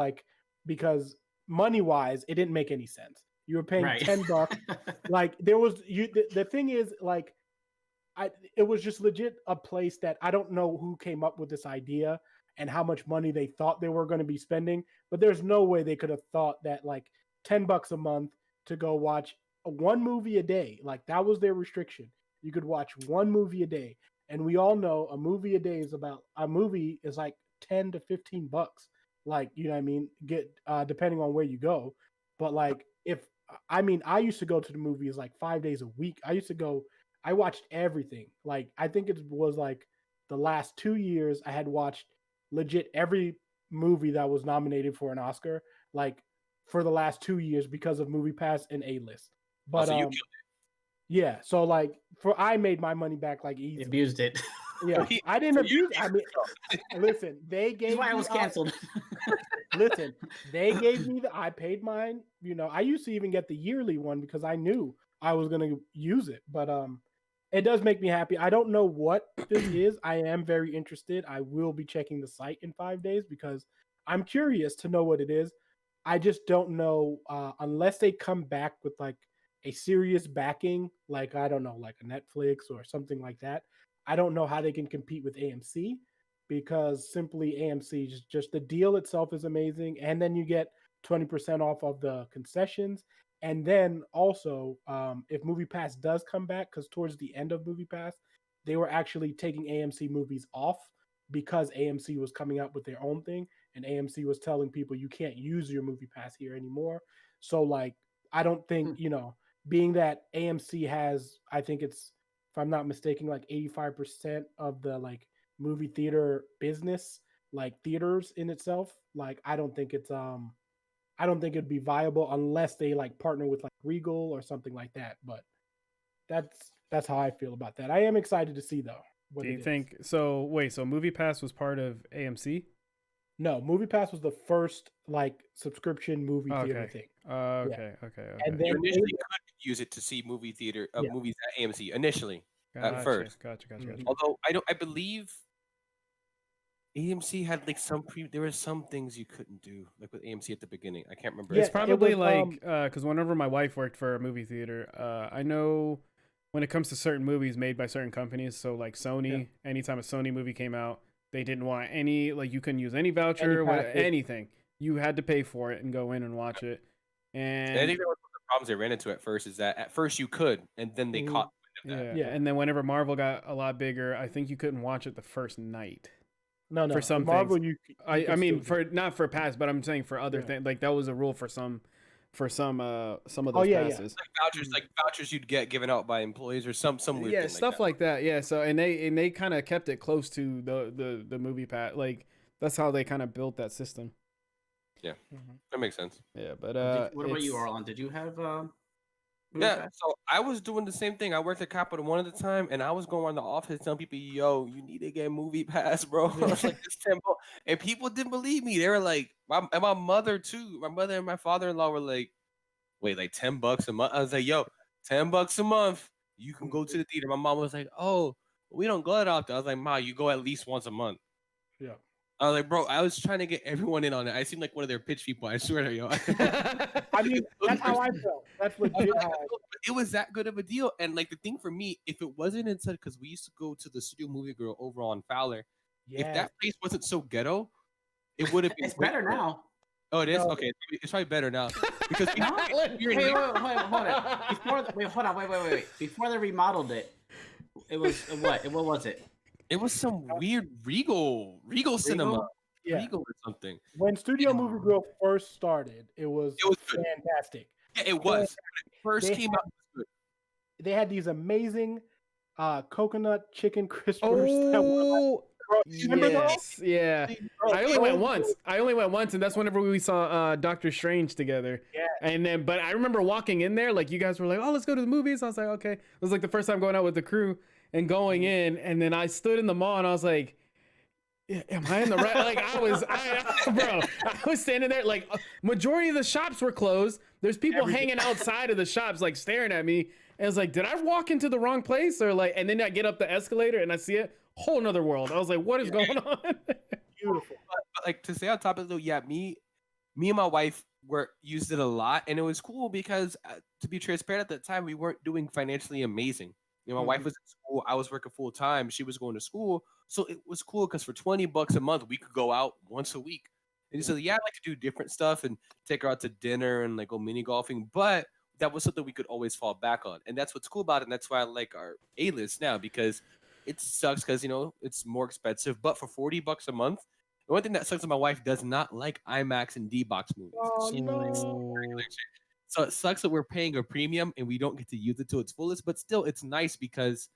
because money wise it didn't make any sense. You were paying Right. $10. The thing is it was just legit a place that I don't know who came up with this idea and how much money they thought they were going to be spending, but there's no way they could have thought that $10 a month to go watch one movie a day, that was their restriction. You could watch one movie a day, and we all know a movie a day is like $10 to $15, you know what I mean? Get depending on where you go, but I used to go to the movies 5 days a week. I watched everything. I think it was the last 2 years I had watched legit every movie that was nominated for an Oscar, for the last 2 years because of Moviepass and A-list. But Also, you killed yeah, so I made my money back easy. Abused it. Yeah, I didn't abuse. Listen, they That's gave why I me was canceled. Listen, they gave me I paid mine. I used to even get the yearly one because I knew I was going to use it. But it does make me happy. I don't know what this is. I am very interested. I will be checking the site in 5 days because I'm curious to know what it is. I just don't know unless they come back with a serious backing, I don't know, a Netflix or something like that. I don't know how they can compete with AMC because simply AMC just the deal itself is amazing, and then you get 20% off of the concessions. And then also, if Moviepass does come back, because towards the end of Moviepass, they were actually taking AMC movies off because AMC was coming out with their own thing, and AMC was telling people you can't use your Moviepass here anymore. So I don't think being that AMC has, I think it's, if I'm not mistaken, 85% of the movie theater business, theaters in itself. I don't think it'd be viable unless they partner with Regal or something like that. But that's how I feel about that. I am excited to see though. Do you think so? Wait, so Moviepass was part of AMC? No, Moviepass was the first subscription movie theater thing. Okay. And You then initially could use it to see movie theater movies at AMC initially at first. Gotcha. Although I believe AMC had there were some things you couldn't do with AMC at the beginning. I can't remember. It's probably because whenever my wife worked for a movie theater, I know when it comes to certain movies made by certain companies. So like Sony, anytime a Sony movie came out, they didn't want any, like you couldn't use any voucher, anything. You had to pay for it and go in and watch it. And I think that was one of the problems they ran into at first, is that at first you could, and then they caught wind of that. Yeah. And then whenever Marvel got a lot bigger, I think you couldn't watch it the first night. No. For some Marvel, things. I mean, for not for pass, but I'm saying for other things. Like that was a rule for some of those passes. Like vouchers you'd get given out by employees or some weird thing stuff like that. Yeah. So and they kind of kept it close to the movie pass. Like that's how they kind of built that system. Yeah, that makes sense. Yeah, but what about you, Orlon? Did you have Yeah, so I was doing the same thing. I worked at Capital One at the time, and I was going around the office telling people, "Yo, you need to get Moviepass, bro." I was like, "This tempo," and people didn't believe me. They were like, and my mother too. My mother and my father-in-law were like, "Wait, like $10 a month?" I was like, "Yo, $10 a month, you can go to the theater." My mom was like, "Oh, we don't go that often." I was like, "Ma, you go at least once a month." Yeah. I was like, bro, I was trying to get everyone in on it. I seemed like one of their pitch people. I swear to you. I mean, that's how I felt. That's legit how I felt. It was that good of a deal. And like the thing for me, if it wasn't inside, because we used to go to the Studio Movie Girl over on Fowler. If that place wasn't so ghetto, it would have been. It's better now. Oh, it is? No. Okay. It's probably better now. Because wait, hold on. Before they remodeled it, it was what? What was it? It was some weird Regal cinema. Yeah. Regal or something. When Studio Movie Girl first started, it was fantastic. Yeah, it was. When it first came out, it was good. They had these amazing coconut chicken crispers. Oh, yes. Yeah. I only went once, and that's whenever we saw Doctor Strange together. Yeah. And then, but I remember walking in there, like you guys were like, "Oh, let's go to the movies." I was like, "Okay." It was like the first time going out with the crew and going in, and then I stood in the mall and I was like, am I in the right? Like I was standing there, like majority of the shops were closed. There's people hanging outside of the shops, like staring at me. And I was like, did I walk into the wrong place? Or like, and then I get up the escalator and I see it, whole nother world. I was like, what is going on? Beautiful. But like to say on top of it though, yeah, me and my wife used it a lot, and it was cool because to be transparent at that time, we weren't doing financially amazing. You know, my wife was in school, I was working full time, she was going to school. So it was cool because for $20 a month, we could go out once a week. And so, yeah, I like to do different stuff and take her out to dinner and like go mini golfing. But that was something we could always fall back on. And that's what's cool about it. And that's why I like our A-list now, because it sucks because, you know, it's more expensive. But for $40 a month, the one thing that sucks is my wife does not like IMAX and D-Box movies. Oh, no. So it sucks that we're paying a premium and we don't get to use it to its fullest. But still, it's nice because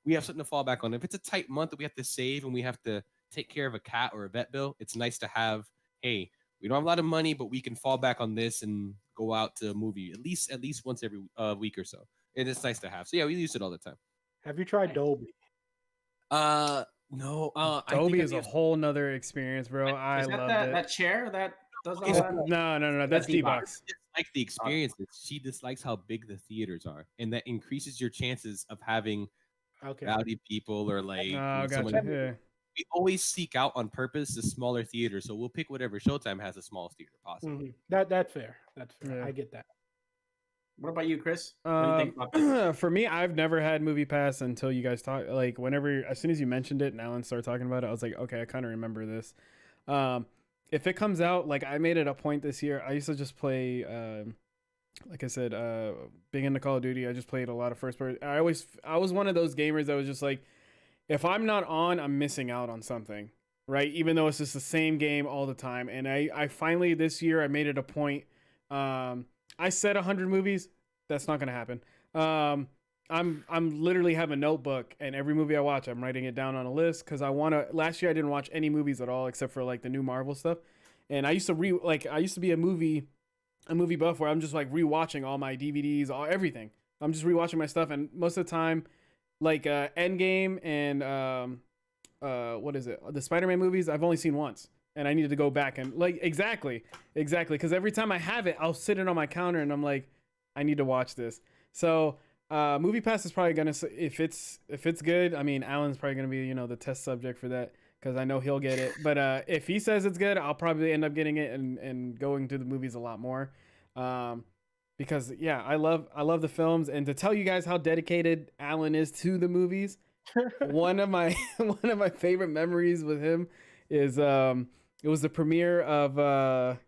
we have something to fall back on. If it's a tight month that we have to save and we have to take care of a cat or a vet bill, it's nice to have, hey, we don't have a lot of money, but we can fall back on this and go out to a movie at least once every week or so. And it's nice to have. So yeah, we use it all the time. Have you tried Dolby? No. Dolby is a whole nother experience, bro. I love it. That chair that does all that? No. That's D-Box. Like the experience, she dislikes how big the theaters are, and that increases your chances of having rowdy people or like we always seek out on purpose the smaller theater, so we'll pick whatever Showtime has the smallest theater possible. That's fair. Yeah. I get that. What about you, Chris? What do you think about this? For me, I've never had Moviepass until you guys talk. Like as soon as you mentioned it and Alan started talking about it, I was like, okay, I kind of remember this. If it comes out, like I made it a point this year, I used to just play, like I said, being into Call of Duty, I just played a lot of first person. I was one of those gamers that was just like, if I'm not on, I'm missing out on something, right? Even though it's just the same game all the time. And I finally, this year, I made it a point. I said 100 movies. That's not going to happen. I'm literally have a notebook, and every movie I watch, I'm writing it down on a list because I want to. Last year I didn't watch any movies at all except for like the new Marvel stuff, and I used to be a movie buff where I'm just like rewatching all my DVDs, everything. I'm just rewatching my stuff, and most of the time, like Endgame and what is it, the Spider-Man movies, I've only seen once, and I needed to go back and like exactly because every time I have it, I'll sit it on my counter and I'm like, I need to watch this. So. Moviepass is probably gonna, if it's good. I mean, Alan's probably gonna be the test subject for that because I know he'll get it. But if he says it's good, I'll probably end up getting it and going to the movies a lot more, because yeah, I love the films, and to tell you guys how dedicated Alan is to the movies, one of my one of my favorite memories with him is it was the premiere of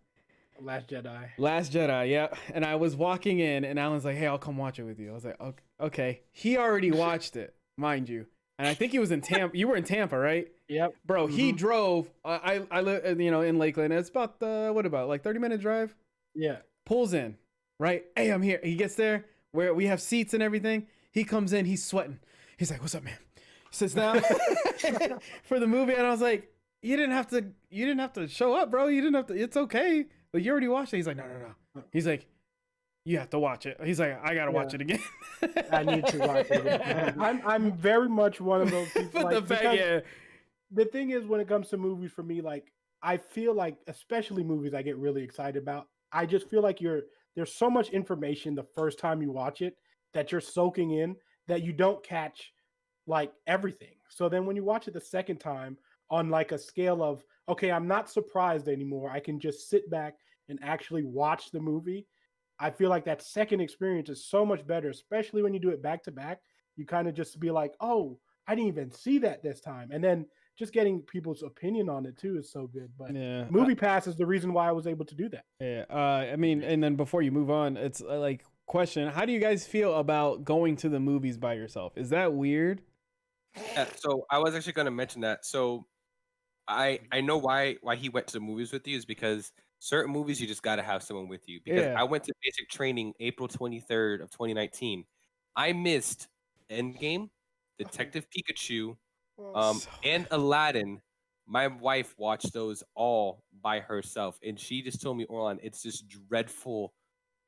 Last Jedi. Last Jedi, yeah. And I was walking in, and Alan's like, "Hey, I'll come watch it with you." I was like, "Okay." He already watched it, mind you, and I think he was in Tampa. You were in Tampa, right? Yep. Bro, he drove. I live, in Lakeland. It's about what about like 30-minute drive? Yeah. Pulls in, right? Hey, I'm here. He gets there where we have seats and everything. He comes in. He's sweating. He's like, "What's up, man?" Sits down for the movie, and I was like, "You didn't have to show up, bro. You didn't have to. It's okay." But you already watched it. He's like, no. He's like, you have to watch it. He's like, I gotta watch it again. I need to watch it again. I'm very much one of those people. But the thing is, when it comes to movies, for me, like I feel like, especially movies, I get really excited about. I just feel like there's so much information the first time you watch it that you're soaking in that you don't catch like everything. So then when you watch it the second time on like a scale of, okay, I'm not surprised anymore. I can just sit back and actually watch the movie. I feel like that second experience is so much better, especially when you do it back to back. You kind of just be like, oh, I didn't even see that this time. And then just getting people's opinion on it too is so good. But yeah, Moviepass is the reason why I was able to do that. Yeah. I mean, and then before you move on, it's like, question, how do you guys feel about going to the movies by yourself? Is that weird? Yeah, so I was actually going to mention that. So I know why he went to the movies with you is because certain movies you just got to have someone with you. Because Yeah. I went to basic training April 23rd of 2019. I missed Endgame, Detective Pikachu, and Aladdin. My wife watched those all by herself, and she just told me, Orlon, it's this dreadful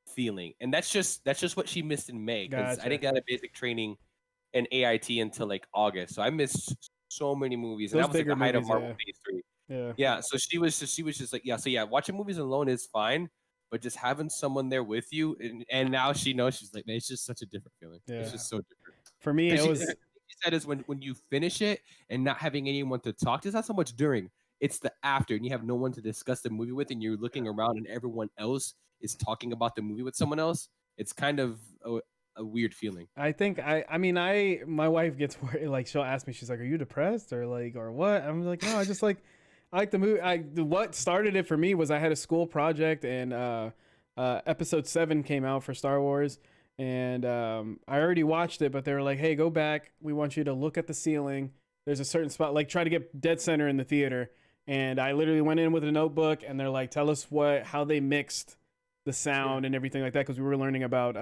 feeling, and that's just what she missed in May because I Gotcha. didn't get a basic training in AIT until like August, so I missed so many movies, and Those that was like bigger the height of movies, Marvel yeah. Phase 3. Yeah. Yeah, so she was just like, yeah, so yeah, watching movies alone is fine, but just having someone there with you, and now she knows, she's like, man, it's just such a different feeling. Yeah. It's just so different. For me, it She was said is when you finish it and not having anyone to talk to, it's not so much during, it's the after, and you have no one to discuss the movie with, and you're looking around and everyone else is talking about the movie with someone else. It's kind of a weird feeling. I think my wife gets worried, like she'll ask me, she's like, "Are you depressed or what?" I'm like, "No, I just like I like the movie." What started it for me was I had a school project, and episode 7 came out for Star Wars, and I already watched it, but they were like, "Hey, go back. We want you to look at the ceiling. There's a certain spot, like try to get dead center in the theater." And I literally went in with a notebook, and they're like, "Tell us how they mixed the sound and everything like that," because we were learning about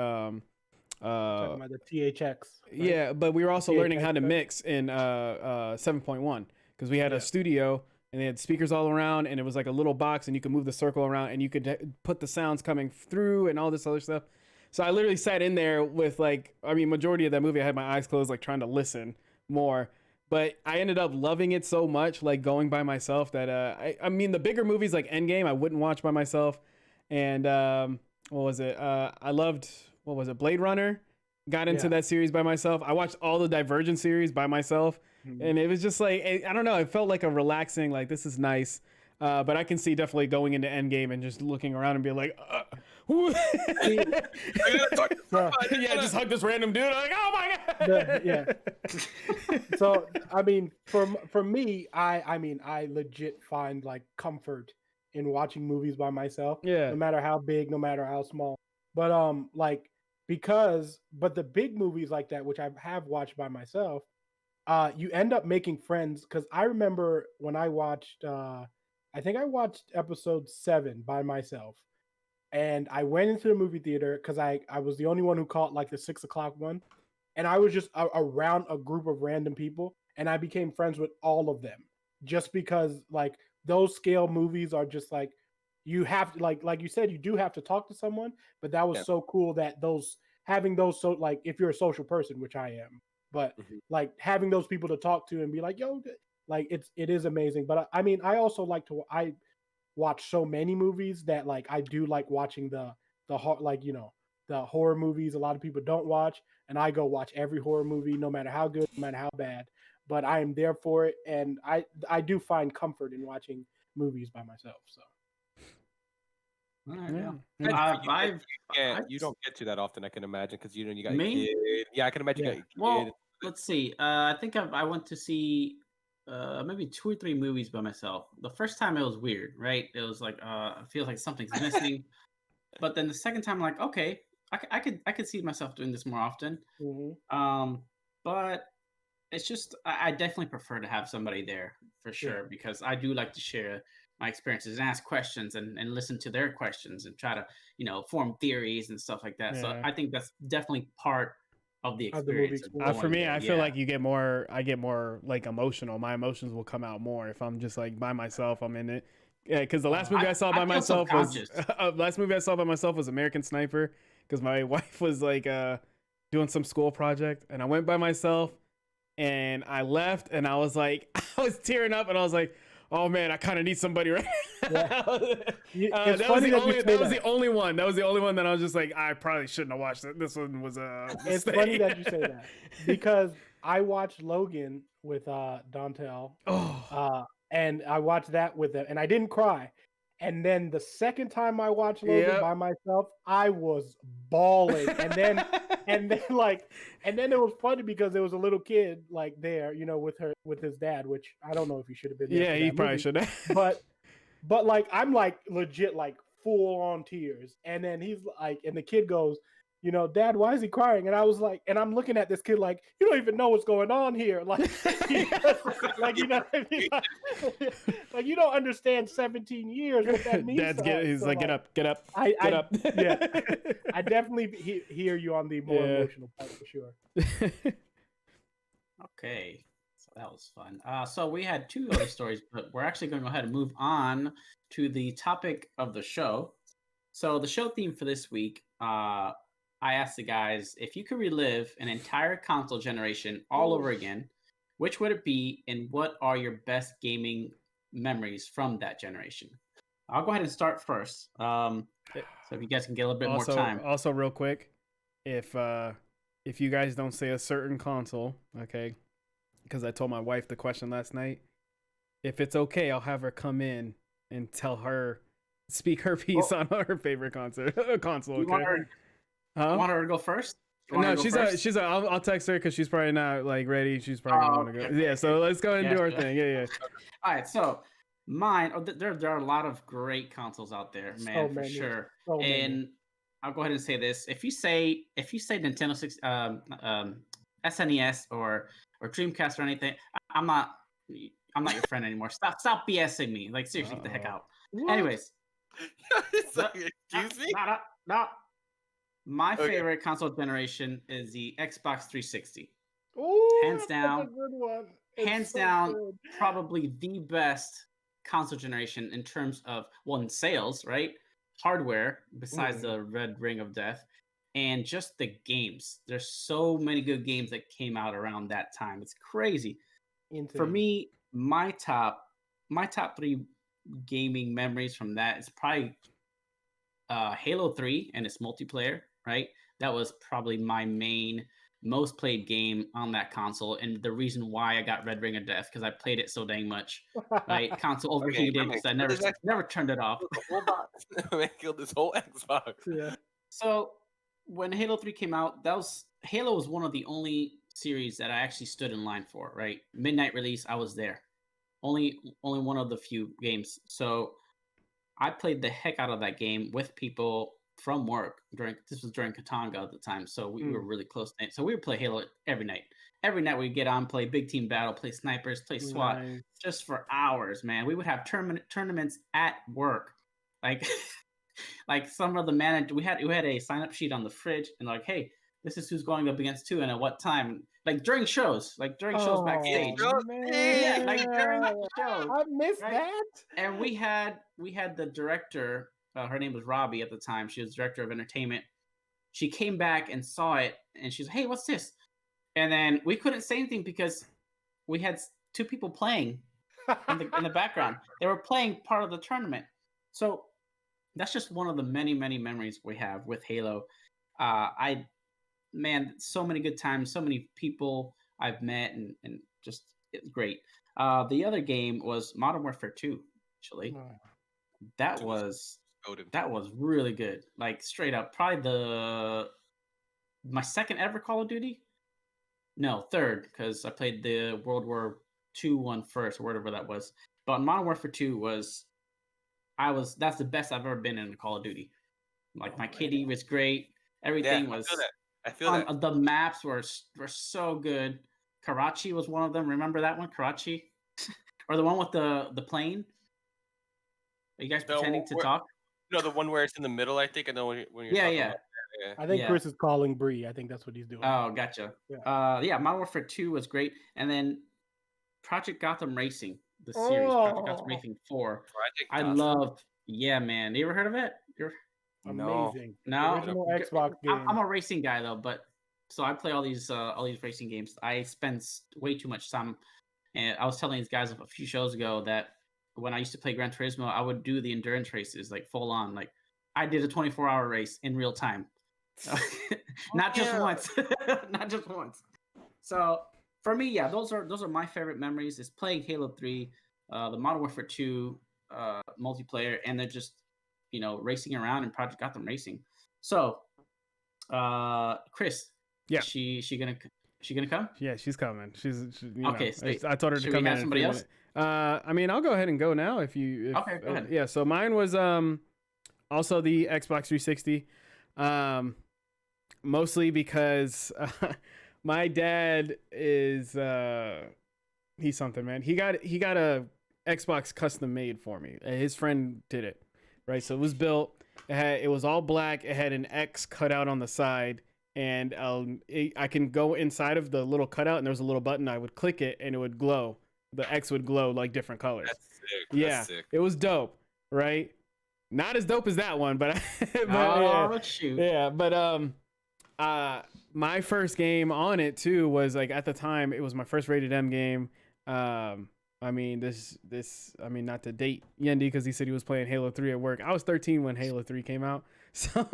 Talking about the THX. Right? yeah, but we were also learning how to THX. mix in 7.1 because we had a studio and they had speakers all around, and it was like a little box, and you could move the circle around, and you could put the sounds coming through and all this other stuff. So I literally sat in there with majority of that movie I had my eyes closed, like trying to listen more. But I ended up loving it so much, like going by myself, that I mean, the bigger movies like Endgame I wouldn't watch by myself. And what was it? I loved, what was it, Blade Runner? Got into that series by myself. I watched all the Divergent series by myself. And it was just like, I don't know, it felt like a relaxing, like, this is nice. But I can see definitely going into Endgame and just looking around and being like, yeah, just hug this random dude. I'm like, oh my god. Yeah. So I mean, for me, I legit find like comfort in watching movies by myself. Yeah. No matter how big, no matter how small. But but the big movies like that, which I have watched by myself, you end up making friends. Because I remember when I watched, I think I watched episode 7 by myself. And I went into the movie theater because I was the only one who caught like the 6 o'clock one. And I was just around a group of random people. And I became friends with all of them. Just because like those scale movies are just like, you have to, like you said, you do have to talk to someone. But that was so cool that having those, so like if you're a social person, which I am, but like having those people to talk to and be like, yo, like it is amazing. But I mean, I also I watch so many movies that like I do like watching the horror movies a lot of people don't watch, and I go watch every horror movie, no matter how good, no matter how bad. But I am there for it, and I do find comfort in watching movies by myself. So All right, Yeah. yeah. Yeah. You don't get to that often, I can imagine, because you got a Me? kid. Yeah, I can imagine Yeah. you got a kid. Well, let's see. I think I went to see maybe 2 or 3 movies by myself. The first time it was weird, right? It was like I feel like something's missing. But then the second time, I'm like, okay, I could see myself doing this more often. Mm-hmm. But it's just I definitely prefer to have somebody there for sure Yeah. because I do like to share my experiences and ask questions and listen to their questions and try to form theories and stuff like that. So Yeah. I think that's definitely part of the Of the movie experience of experience. For going me, there. I feel Yeah. like I get more like emotional. My emotions will come out more if I'm just like by myself. I'm in it. Yeah, because the last movie I saw I by feel myself was subconscious. last movie I saw by myself was American Sniper because my wife was like doing some school project and I went by myself and I left and I was like I was tearing up and I was like, oh man, I kind of need somebody right Yeah. now. It's that was funny the that you only say that was that. the only one. That was the only one that I was just like I probably shouldn't have watched it. This one was a It's mistake. funny that you say that because I watched Logan with Dontel, Oh. and I watched that with them, and I didn't cry. And then the second time I watched Logan Yep. by myself, I was bawling. And then it was funny because there was a little kid like there, with his dad, which I don't know if he should have been there. Yeah, for he that probably movie. should have. But like I'm like legit like full on tears. And then he's like, and the kid goes, Dad, why is he crying? And I was like, and I'm looking at this kid like, you don't even know what's going on here. Like, like what I mean? Like you don't understand 17 years what that means. Dad's to us. he's So, like, get up, get up, I get up. yeah, I definitely hear you on the more emotional part for sure. Okay. So that was fun. So we had 2 other stories, but we're actually going to go ahead and move on to the topic of the show. So the show theme for this week, I asked the guys if you could relive an entire console generation all over again, which would it be, and what are your best gaming memories from that generation? I'll go ahead and start first. So if you guys can get a little bit more time. Also, real quick, if you guys don't say a certain console, okay, because I told my wife the question last night. If it's okay, I'll have her come in and speak her piece on her favorite console. You want Okay. you want her to go first? No, she's I'll text her because she's probably not like ready. She's probably gonna want to go. Okay, Yeah, so let's go ahead and do our thing. Yeah. All right, so mine. There are a lot of great consoles out there, man, for sure. So many. And I'll go ahead and say this: if you say Nintendo SNES or Dreamcast or anything, I'm not your friend anymore. Stop BSing me. Like seriously, get the heck out. What? Anyways, Excuse me? No. My favorite console generation is the Xbox 360. Ooh, Hands that's down. a good one. It's Hands so down, good. probably the best console generation in terms of in sales, right? Hardware, besides the Red Ring of Death, and just the games. There's so many good games that came out around that time. It's crazy. For me, my top 3 gaming memories from that is probably Halo 3 and its multiplayer, right? That was probably my main most played game on that console, and the reason why I got Red Ring of Death because I played it so dang much. Right, console overheated because I never turned it off. The whole box. Man killed this whole Xbox. Yeah. So when Halo 3 came out, Halo was one of the only series that I actually stood in line for. Right, midnight release, I was there. Only one of the few games. So I played the heck out of that game with people from work this was during Katanga at the time, so we were really close. So we would play Halo every night. Every night we'd get on, play big team battle, play snipers, play SWAT, just for hours, man. We would have tournaments at work, like like some of the manager. We had a sign up sheet on the fridge, and like, hey, this is who's going up against who and at what time. Like during shows backstage. Yeah, like during shows. I missed that. And we had the director. Her name was Robbie at the time. She was director of entertainment. She came back and saw it, and she's, "Hey, what's this?" And then we couldn't say anything because we had 2 people playing in the background. They were playing part of the tournament. So that's just one of the many memories we have with Halo. So many good times, so many people I've met, and just it's great. The other game was Modern Warfare 2, actually. That was Gotham. That was really good. Like straight up, probably my second ever Call of Duty. No, third, because I played the World War II one first, or whatever that was. But Modern Warfare 2 that's the best I've ever been in a Call of Duty. Like my kitty was great. Everything was. I feel that. The maps were so good. Karachi was one of them. Remember that one, Karachi, or the one with the plane? Are you guys pretending to talk? No, the one where it's in the middle. I think I know when you're talking about. Yeah. I think Chris is calling Bree. I think that's what he's doing. Oh, gotcha. Yeah, Modern Warfare 2 was great, and then Project Gotham Racing, the series, Project Gotham Racing 4. I loved. Yeah, man. You ever heard of it? Amazing. No, original Xbox game. I'm a racing guy though, but so I play all these racing games. I spend way too much time, and I was telling these guys a few shows ago that when I used to play Gran Turismo, I would do the endurance races like full on. Like I did a 24-hour race in real time, not just once, not just once. So for me, yeah, those are my favorite memories. Is playing Halo 3, the Modern Warfare 2 multiplayer, and then just racing around in Project Gotham Racing. So, Chris, yeah, she gonna come? Yeah, she's coming. She's okay. I told her to come in. Somebody else? I mean, I'll go ahead and go now if okay, go ahead. Yeah, so mine was also the Xbox 360, mostly because my dad is he's something, man. He got a Xbox custom made for me. His friend did it, right? So it was built. It was all black. It had an X cut out on the side, and I can go inside of the little cutout, and there was a little button. I would click it, and it would glow. The X would glow like different colors. That's sick. Yeah, That's sick. It was dope, right? Not as dope as that one, but shoot. Yeah, but my first game on it too was like at the time it was my first rated M game. I mean not to date Yendi because he said he was playing Halo 3 at work. I was 13 when Halo 3 came out. So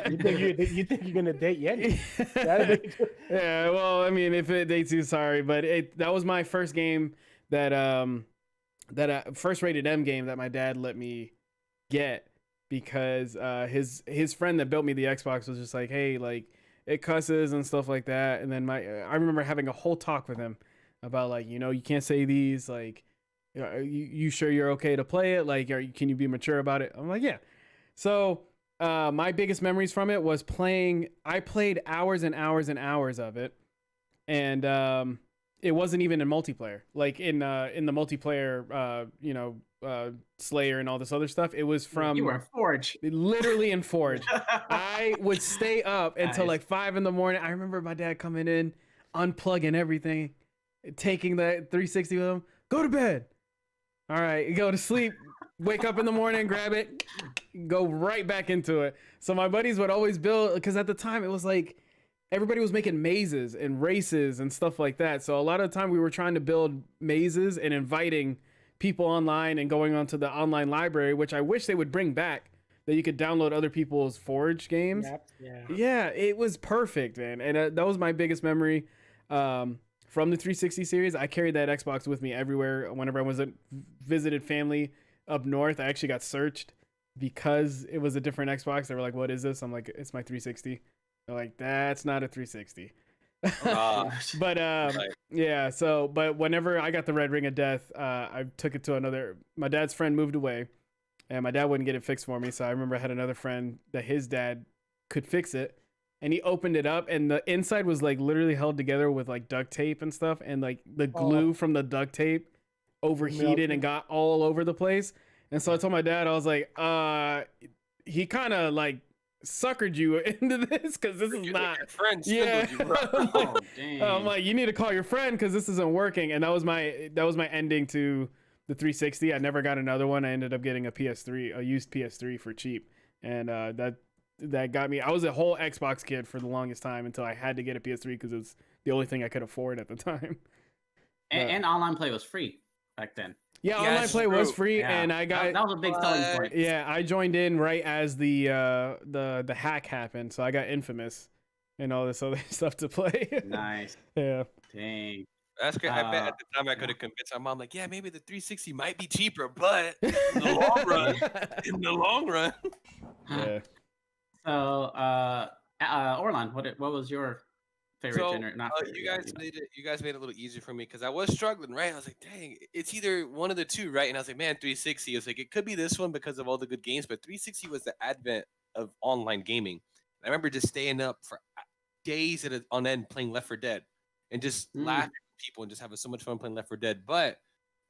you think you're gonna date Yendi? Yeah, well, I mean, if it dates you, sorry, but that was my first game that first rated M game that my dad let me get because his friend that built me the Xbox was just like, hey, like it cusses and stuff like that, and then I remember having a whole talk with him about like, you can't say these, like, you sure you're okay to play it? Like, can you be mature about it? I'm like, yeah. So my biggest memories from it was playing. I played hours and hours and hours of it, and it wasn't even in multiplayer. Like in the multiplayer, Slayer and all this other stuff. It was from you were in Forge, literally in Forge. I would stay up until like 5 a.m. I remember my dad coming in, unplugging everything, taking the 360 with him. Go to bed. All right, go to sleep. Wake up in the morning, grab it, go right back into it. So my buddies would always build, because at the time it was like everybody was making mazes and races and stuff like that. So a lot of the time we were trying to build mazes and inviting people online and going onto the online library, which I wish they would bring back, that you could download other people's Forge games. Yeah, it was perfect, man. And that was my biggest memory from the 360 series. I carried that Xbox with me everywhere. Whenever I was visited family up north, I actually got searched because it was a different Xbox. They were like, what is this? I'm like, it's my 360. They're like, that's not a 360. But yeah, so but whenever I got the Red Ring of Death, I took it to my dad's friend moved away, and my dad wouldn't get it fixed for me. So I remember I had another friend that his dad could fix it, and he opened it up, and the inside was like literally held together with like duct tape and stuff, and like the glue from the duct tape overheated and got all over the place. And so I told my dad, I was like, he kind of like suckered you into this because this is not your friend. Yeah. I'm like, you need to call your friend because this isn't working. And that was my ending to the 360. I never got another one. I ended up getting a used PS3 for cheap, and that got me. I was a whole Xbox kid for the longest time until I had to get a PS3 because it was the only thing I could afford at the time. And online play was free back then. Yeah, online play was free, and I got that was a big selling point. Yeah, I joined in right as the hack happened, so I got Infamous and all this other stuff to play. Nice. Yeah. Dang. That's great. I bet at the time I could have convinced my mom, like, yeah, maybe the 360 might be cheaper, but in the long run. Yeah. So, Orlon, what was your favorite So genre? Not favorite. you guys made it a little easier for me because I was struggling, right? I was like, dang, it's either one of the two, right? And I was like, man, 360. It's like it could be this one because of all the good games, but 360 was the advent of online gaming. I remember just staying up for days on end playing Left 4 Dead and just laughing at people and just having so much fun playing Left 4 Dead. But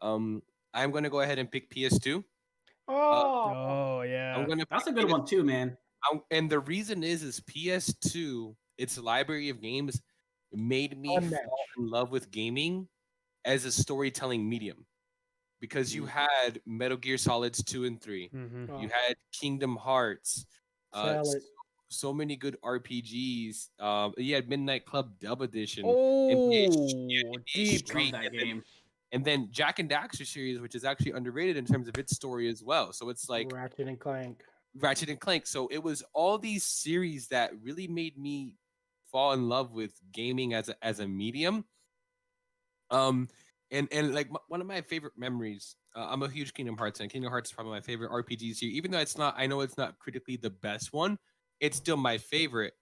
I'm going to go ahead and pick PS2. Oh yeah. I'm gonna That's a pick good one too, man. and the reason is PS2, its library of games made me Unmatched. fall in love with gaming as a storytelling medium. Because you had Metal Gear Solids 2 and 3. Mm-hmm. You had Kingdom Hearts. Sell it. So many good RPGs. You had Midnight Club Dub Edition. Oh, NBA deep. Street, Love that game. and then Jack and Daxter series, which is actually underrated in terms of its story as well. So it's like Ratchet and Clank. Ratchet and Clank. So it was all these series that really made me fall in love with gaming as a medium. And like one of my favorite memories. I'm a huge Kingdom Hearts fan. Kingdom Hearts is probably my favorite RPG series. Even though I know it's not critically the best one. It's still my favorite,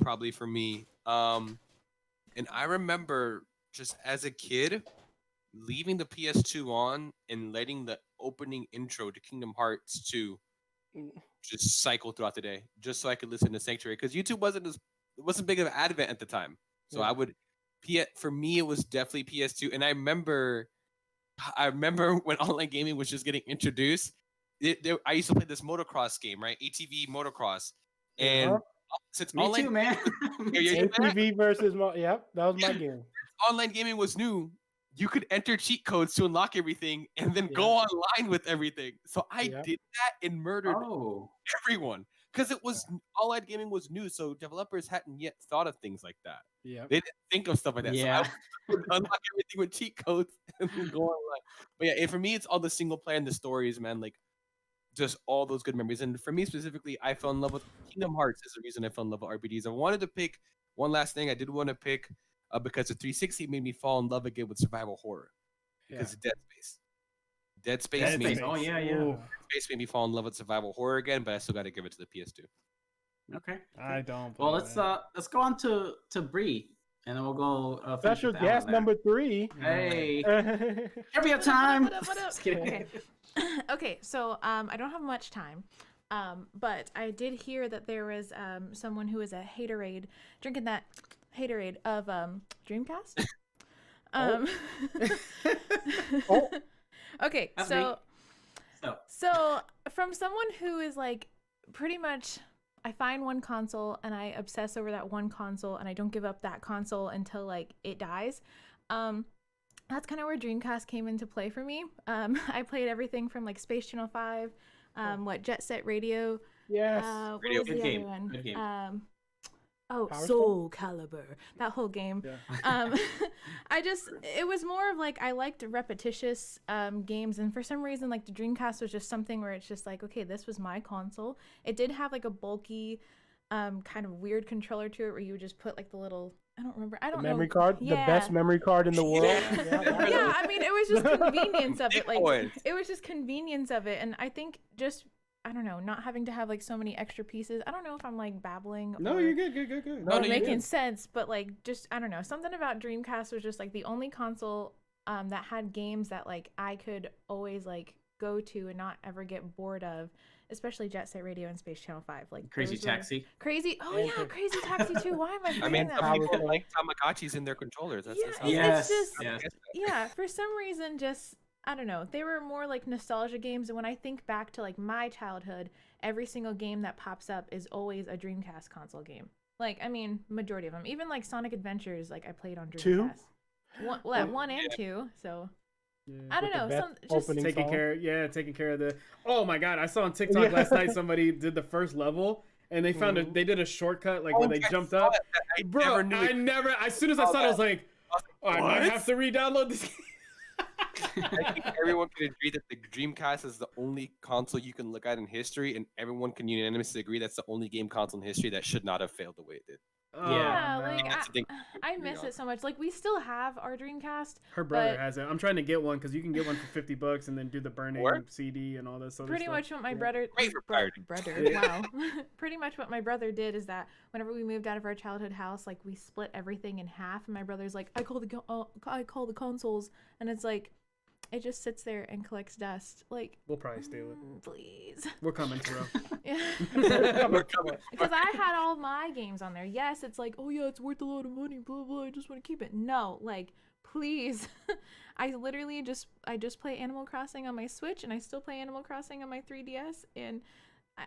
probably for me. And I remember just as a kid leaving the PS2 on and letting the opening intro to Kingdom Hearts 2 just cycle throughout the day, just so I could listen to Sanctuary, because YouTube wasn't big of an advent at the time. So I would, for me, it was definitely PS2. And I remember when online gaming was just getting introduced. I used to play this motocross game, right? ATV motocross, and since Me online too, man. ATV versus that was my game. online gaming was new, you could enter cheat codes to unlock everything and then go online with everything. So I did that and murdered everyone because it was online gaming was new. So developers hadn't yet thought of things like that. Yeah, they didn't think of stuff like that. Yeah. So I would unlock everything with cheat codes and then go online. But yeah, for me, it's all the single player and the stories, man. Like just all those good memories. And for me specifically, I fell in love with Kingdom Hearts is the reason I fell in love with RPGs. I wanted to pick one last thing. I did want to pick because the 360 made me fall in love again with survival horror. Because of Dead Space. Dead Space. Oh yeah. Dead Space made me fall in love with survival horror again, but I still got to give it to the PS2. Okay. I don't. Well, let's go on to Bree, and then we'll go. Special guest number 3. Hey, trivia time. What up? Just kidding. Okay. Okay, so I don't have much time, but I did hear that there was someone who is a haterade drinking that haterade of Dreamcast. Okay, That's so me. so from someone who is like pretty much, I find one console and I obsess over that one console and I don't give up that console until like it dies. That's kind of where Dreamcast came into play for me. I played everything from like Space Channel 5, Jet Set Radio. Yes. What Radio. was the Good other game. one? Good game. Soul Stone? Calibur. That whole game. Yeah. It was more of like I liked repetitious games, and for some reason like the Dreamcast was just something where it's just like, okay, this was my console. It did have like a bulky kind of weird controller to it where you would just put like the little, I don't remember. I don't know. Memory card, Yeah. the best memory card in the world. Yeah, I mean, it was just convenience of it. Like, Bitcoin. it was just convenience of it, and I think just, I don't know, not having to have like so many extra pieces. I don't know if I'm like babbling. No, or, you're good. or making sense, but like just, I don't know. Something about Dreamcast was just like the only console that had games that like I could always like go to and not ever get bored of. Especially Jet Set Radio and Space Channel 5. Like Crazy Taxi. Crazy. Oh yeah, Crazy Taxi too. Why am I forgetting I mean, that? some people like Tamagotchis in their controllers. That's how Yes. It's just, Yes. yeah, for some reason, just, I don't know. They were more like nostalgia games. And when I think back to like my childhood, every single game that pops up is always a Dreamcast console game. Like, I mean, majority of them. Even like Sonic Adventures, like I played on Dreamcast. 2? One and 2. So I don't know. Some just opening Taking song. care of the. Oh my god! I saw on TikTok last night somebody did the first level and they found they did a shortcut like where they jumped up. Bro, I never. As soon as I saw it, I was like, oh, I might have to re-download this game. I think everyone can agree that the Dreamcast is the only console you can look at in history, and everyone can unanimously agree that's the only game console in history that should not have failed the way it did. Yeah, no. like That's the thing. I miss it so much. Like we still have our Dreamcast. Her brother but has it. I'm trying to get one because you can get one for $50 and then do the burning Or? CD and all this other Pretty stuff. much what my brother Great for pirating. wow. Pretty much what my brother did is that whenever we moved out of our childhood house, like we split everything in half, and my brother's like, I call the consoles, and it's like, it just sits there and collects dust. Like, We'll probably steal it. please. We're coming, Taro. We're coming. Because I had all my games on there. Yes, it's like, oh yeah, it's worth a lot of money, blah blah. I just want to keep it. No, like, please. I literally just play Animal Crossing on my Switch, and I still play Animal Crossing on my 3DS, and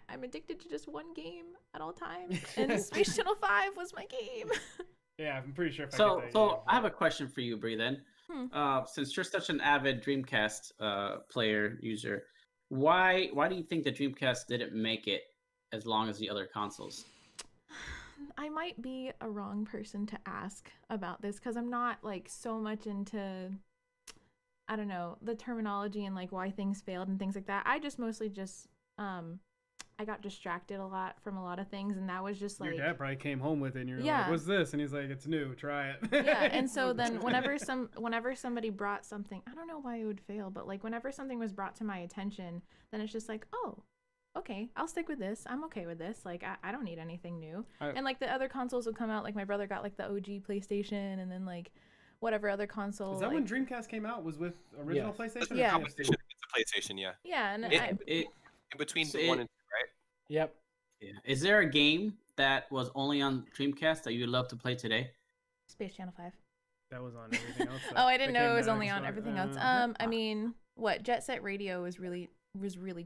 I'm addicted to just one game at all times. And Space Channel 5 was my game. Yeah, I'm pretty sure. If So, I get that, so I have a question for you, Bree. Then, Hmm. since you're such an avid Dreamcast player user, why do you think the Dreamcast didn't make it as long as the other consoles? I might be a wrong person to ask about this because I'm not like so much into, I don't know, the terminology and like why things failed and things like that. I just mostly I got distracted a lot from a lot of things, and that was just like, Your dad probably came home with it, and you're Yeah. like, "What's this?" And he's like, "It's new. Try it." yeah. And so then whenever somebody brought something, I don't know why it would fail, but like whenever something was brought to my attention, then it's just like, oh, okay, I'll stick with this. I'm okay with this. Like I don't need anything new. And like the other consoles would come out. Like my brother got like the OG PlayStation, and then like whatever other console. Is that like, when Dreamcast came out? Was with original Yes. PlayStation? Yeah. Competition against the PlayStation, yeah. Yeah, and It In between So 1 and 2, right? Yep. yeah. Is there a game that was only on Dreamcast that you'd love to play today? Space Channel 5. That was on everything else. Oh, I didn't That know came it was to only on Xbox. everything else. I mean, what Jet Set Radio was really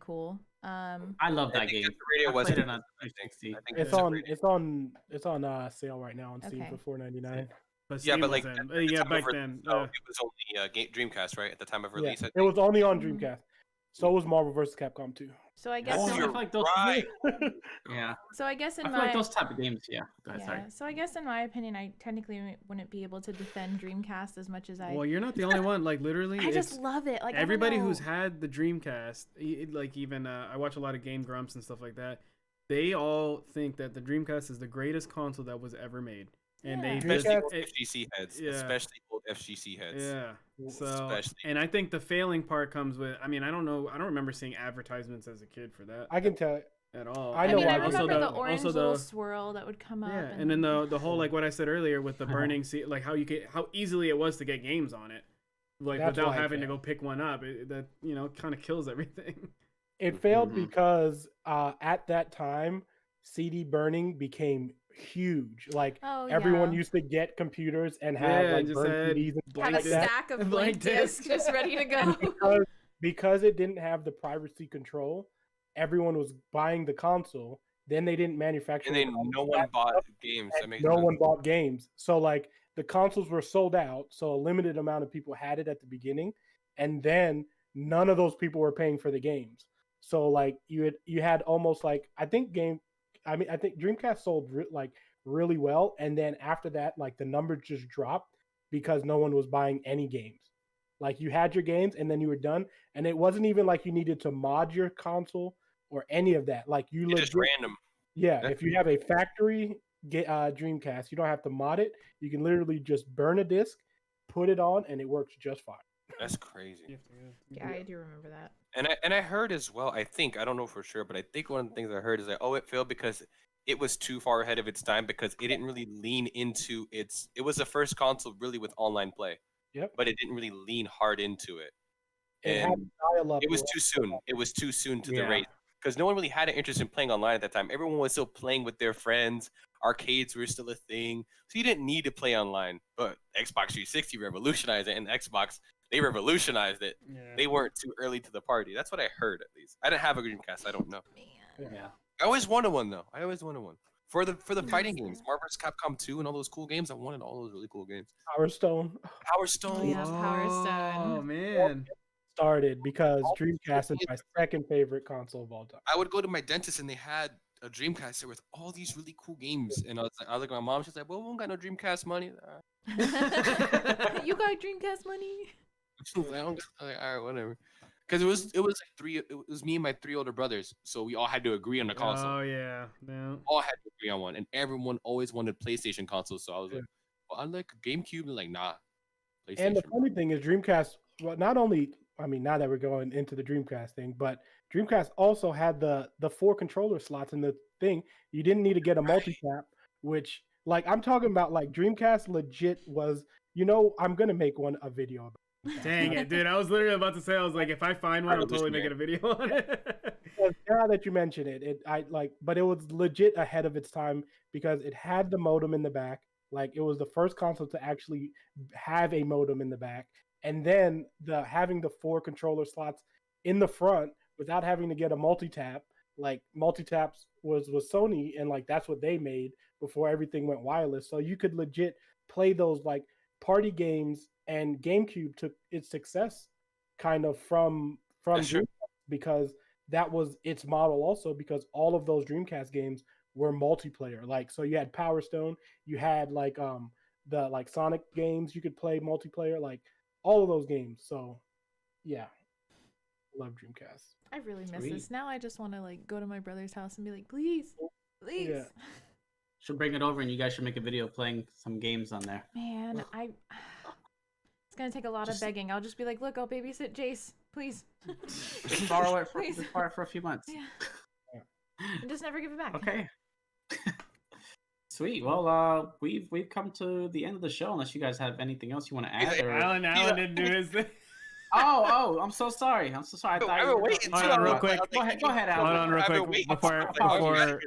cool. I love I that think game. that the radio I was played it it on I think. 360. I think It's Jet Set on. Radio- It's on sale right now on Steam Okay. for $4.99. But Yeah, Steam but like was in- at the yeah, time of back release, then. though, it was only Dreamcast, right? At the time of Yeah, release, I it think. was only on Mhm. Dreamcast. So was Marvel vs. Capcom 2. So I guess Oh, in, I feel like those. right. Yeah, so I guess in I feel my like those type of games. Yeah, go ahead. Sorry. yeah. So I guess in my opinion, I technically wouldn't be able to defend Dreamcast as much as I. Well, you're not the only one. Like literally, I just it's- love it. Like everybody I don't who's know. had the Dreamcast, like even I watch a lot of Game Grumps and stuff like that. They all think that the Dreamcast is the greatest console that was ever made, and Yeah. they Especially Dreamcast- old FGC heads. yeah. Especially old FGC heads. yeah. So, Especially. and I think the failing part comes with. I mean, I don't know. I don't remember seeing advertisements as a kid for that I can tell. at all. I I know mean, why I they remember do the that. orange also little the swirl that would come up. yeah, and then the whole like what I said earlier with the burning like how easily it was to get games on it, like That's without why it having to failed. go pick one up. That kind of kills everything. It failed Mhm. because at that time, CD burning became huge. Like oh, everyone yeah. used to get computers and have Yeah, like just burned had CDs and Have blank a like that. stack of Blank blank discs discs. just ready to go. Because it didn't have the privacy control, everyone was buying the console. Then they didn't manufacture. And the then console no one back bought up, games. and That makes no sense. one bought games. So like the consoles were sold out. So a limited amount of people had it at the beginning, and then none of those people were paying for the games. So like you had almost like I think Dreamcast sold really well, and then after that like the numbers just dropped because no one was buying any games. Like you had your games and then you were done, and it wasn't even like you needed to mod your console or any of that. Like you It's just legit, random. yeah. That's If you have a factory Dreamcast, you don't have to mod it. You can literally just burn a disc, put it on, and it works just fine. That's crazy. Yeah, I do remember that. And I heard as well, I think, I don't know for sure, but I think one of the things I heard is that, it failed because it was too far ahead of its time because it didn't really lean into it was the first console really with online play. Yep. But it didn't really lean hard into it. It had And dial-up. it was too soon. It was too soon to the Yeah. race because no one really had an interest in playing online at that time. Everyone was still playing with their friends. Arcades were still a thing. So you didn't need to play online. But Xbox 360 revolutionized it, and Xbox, they revolutionized it. Yeah. They weren't too early to the party. That's what I heard, at least. I didn't have a Dreamcast. I don't know. Man. Yeah. I always wanted one, though. I always wanted one. For the fighting Yes. games, Marvel vs. Capcom 2 and all those cool games, I wanted all those really cool games. Power Stone Power Stone. Yeah, Power Stone. Oh man. started because Dreamcast is my second favorite console of all time. I would go to my dentist and they had a Dreamcast there with all these really cool games. And I was like, my mom, she's like, well, we don't got no Dreamcast money. You got Dreamcast money? I was like, all right, whatever. because it was like three. It was me and my 3 older brothers, so we all had to agree on the console. Oh yeah, no. All had to agree on one, and everyone always wanted PlayStation consoles. So I was like, well, I like GameCube, and like, nah, PlayStation. And the funny thing is, Dreamcast. Well, not only, I mean, now that we're going into the Dreamcast thing, but Dreamcast also had the 4 controller slots in the thing. You didn't need to get a multi-tap, which, like, I'm talking about, like, Dreamcast legit was. I'm gonna make a video about it. Dang it, dude! I was literally about to say, I was like, if I find one, I'll totally make a video on it. Now that you mention it, but it was legit ahead of its time because it had the modem in the back. Like, it was the first console to actually have a modem in the back, and then having the 4 controller slots in the front without having to get a multi-tap. Like, multi-taps was Sony, and like that's what they made before everything went wireless. So you could legit play those like party games, and GameCube took its success kind of from Dreamcast because that was its model also, because all of those Dreamcast games were multiplayer. Like, so you had Power Stone, you had like the like Sonic games you could play multiplayer, like all of those games. So yeah, love Dreamcast. I really miss Sweet. this. Now I just want to like go to my brother's house and be like, please. Yeah. Should bring it over, and you guys should make a video playing some games on there. Man, it's gonna take a lot of begging. I'll just be like, look, I'll babysit Jace, please. Just borrow it Please. for a few months. Yeah. And just never give it back. Okay. Sweet. Well, we've come to the end of the show. Unless you guys have anything else you want to add. Or... Alan didn't do his thing. Oh, I'm so sorry. I thought you were waiting. Hold on, real quick. Go ahead, Alan. Hold on, real quick. Apologies.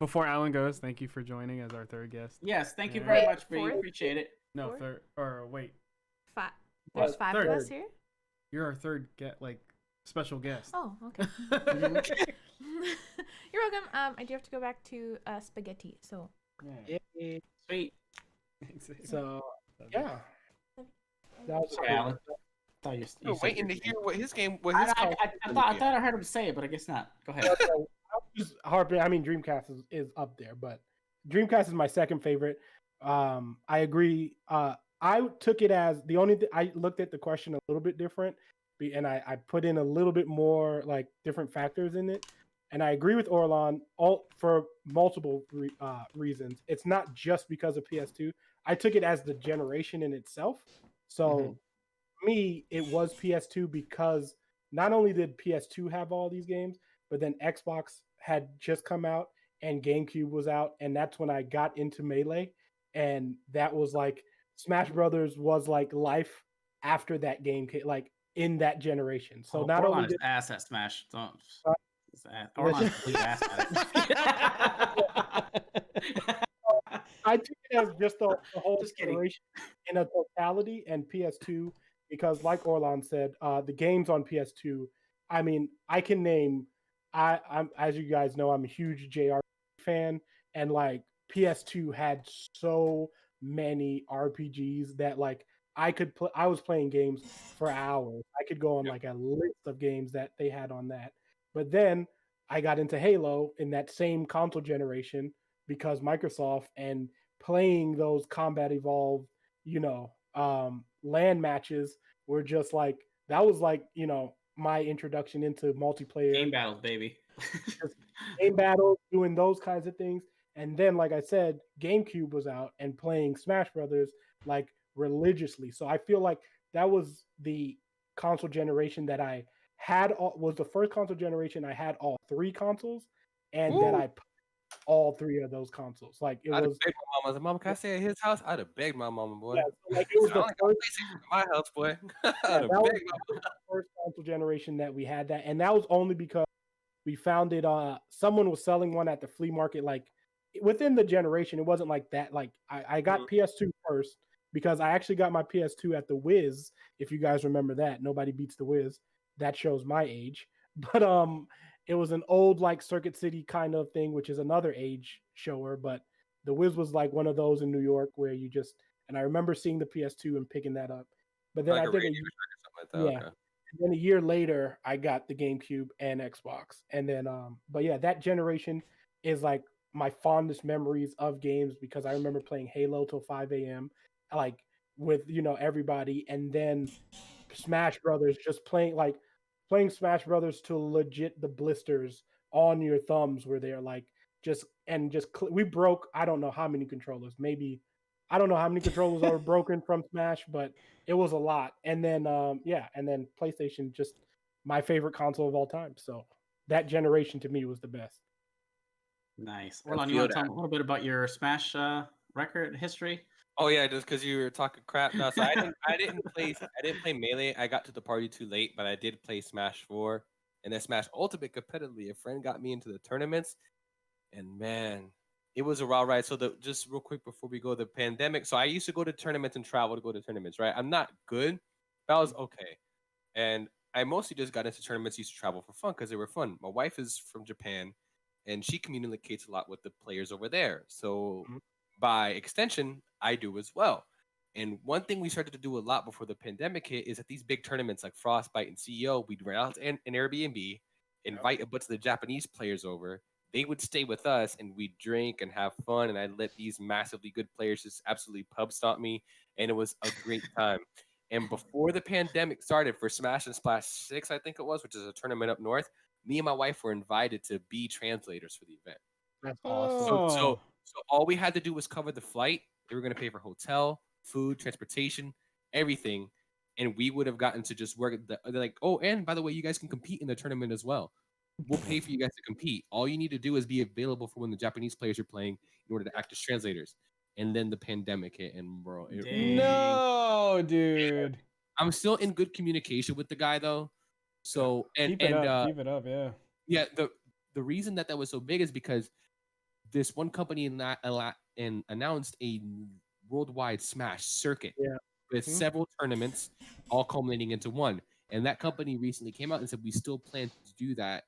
Before Alan goes, thank you for joining as our third guest. Yes, thank you Yeah. very much, Bree. Fourth? Appreciate it. No, Fourth? third. Or wait, There's 5 third. of us here? you're our third special guest. Oh, okay. You're welcome. I do have to go back to spaghetti, so. Yeah. Sweet. So yeah, that was Sorry, Alan. We're waiting to hear what his I console thought I heard him say it, but I guess not. Go ahead. I mean, Dreamcast is up there, but Dreamcast is my second favorite. I agree. I took it as the only I looked at the question a little bit different, and I put in a little bit more like different factors in it. And I agree with Orlon for multiple reasons. It's not just because of PS2. I took it as the generation in itself. So for me, it was PS2 because not only did PS2 have all these games, but then Xbox had just come out and GameCube was out. And that's when I got into Melee. And that was like Smash Brothers was like life after that game, like in that generation. So not Orlon only is ass at Smash. Don't. Orlon's complete ass at it. I took it as just the whole Just kidding. generation in a totality, and PS2, because like Orlon said, the games on PS2, I mean, I can name, I'm as you guys know, I'm a huge JRPG fan, and like PS2 had so many RPGs that like I was playing games for hours. I could go on like a list of games that they had on that. But then I got into Halo in that same console generation because Microsoft, and playing those Combat Evolved, LAN matches were just like, that was like, my introduction into multiplayer. Game battles, baby. Game battles, doing those kinds of things. And then, like I said, GameCube was out and playing Smash Brothers like religiously. So I feel like that was the console generation that I was the first console generation I had all 3 consoles, and that I put all 3 of those consoles. Like it I'd was. have begged my mama. I said, "Mama, can I stay at his house?" I'd have begged my mama, boy. Yeah, so like it was I the only got first, PlayStation at my house, boy. I'd that have was begged my the first console generation that we had that, and that was only because we found it. Someone was selling one at the flea market, like within the generation. It wasn't like that. Like I got PS2 first because I actually got my PS2 at the Wiz. If you guys remember that, Nobody Beats the Wiz. That shows my age. But it was an old like Circuit City kind of thing, which is another age shower. But the Wiz was like one of those in New York where you just, and I remember seeing the PS2 and picking that up. But then like I a think Radio Shack or something like that. Okay. and then a year later I got the GameCube and Xbox. And then but yeah, that generation is like my fondest memories of games, because I remember playing Halo till 5 a.m. like with everybody, and then Smash Brothers, just playing playing Smash Brothers to legit the blisters on your thumbs where they're like we broke I don't know how many controllers. Maybe I don't know how many controllers are broken from Smash, but it was a lot. And then and then PlayStation, just my favorite console of all time. So that generation to me was the best. Nice. I Orlon, you feel want to tell that. them a little bit about your Smash record history? Oh yeah, just because you were talking crap. No, so I didn't play Melee. I got to the party too late, but I did play Smash 4 and then Smash Ultimate competitively. A friend got me into the tournaments, and man, it was a wild ride. So just real quick before we go, the pandemic. So I used to go to tournaments and travel to go to tournaments, right? I'm not good, but I was okay. And I mostly just got into tournaments, used to travel for fun because they were fun. My wife is from Japan, and she communicates a lot with the players over there. So Mhm. by extension, I do as well. And one thing we started to do a lot before the pandemic hit is at these big tournaments like Frostbite and CEO, we'd rent out an Airbnb, invite a bunch of the Japanese players over. They would stay with us and we'd drink and have fun. And I'd let these massively good players just absolutely pub stomp me. And it was a great time. And before the pandemic started for Smash and Splash 6, I think it was, which is a tournament up north, me and my wife were invited to be translators for the event. That's awesome. So all we had to do was cover the flight. They were going to pay for hotel, food, transportation, everything. And we would have gotten to just work. They're like, oh, and by the way, you guys can compete in the tournament as well. We'll pay for you guys to compete. All you need to do is be available for when the Japanese players are playing in order to act as translators. And then the pandemic hit, and bro, Dang. No, dude. I'm still in good communication with the guy though. So Keep it up. Keep it up. Yeah. yeah, the reason that was so big is because this one company announced a worldwide Smash circuit Yeah. with several tournaments, all culminating into one. And that company recently came out and said we still plan to do that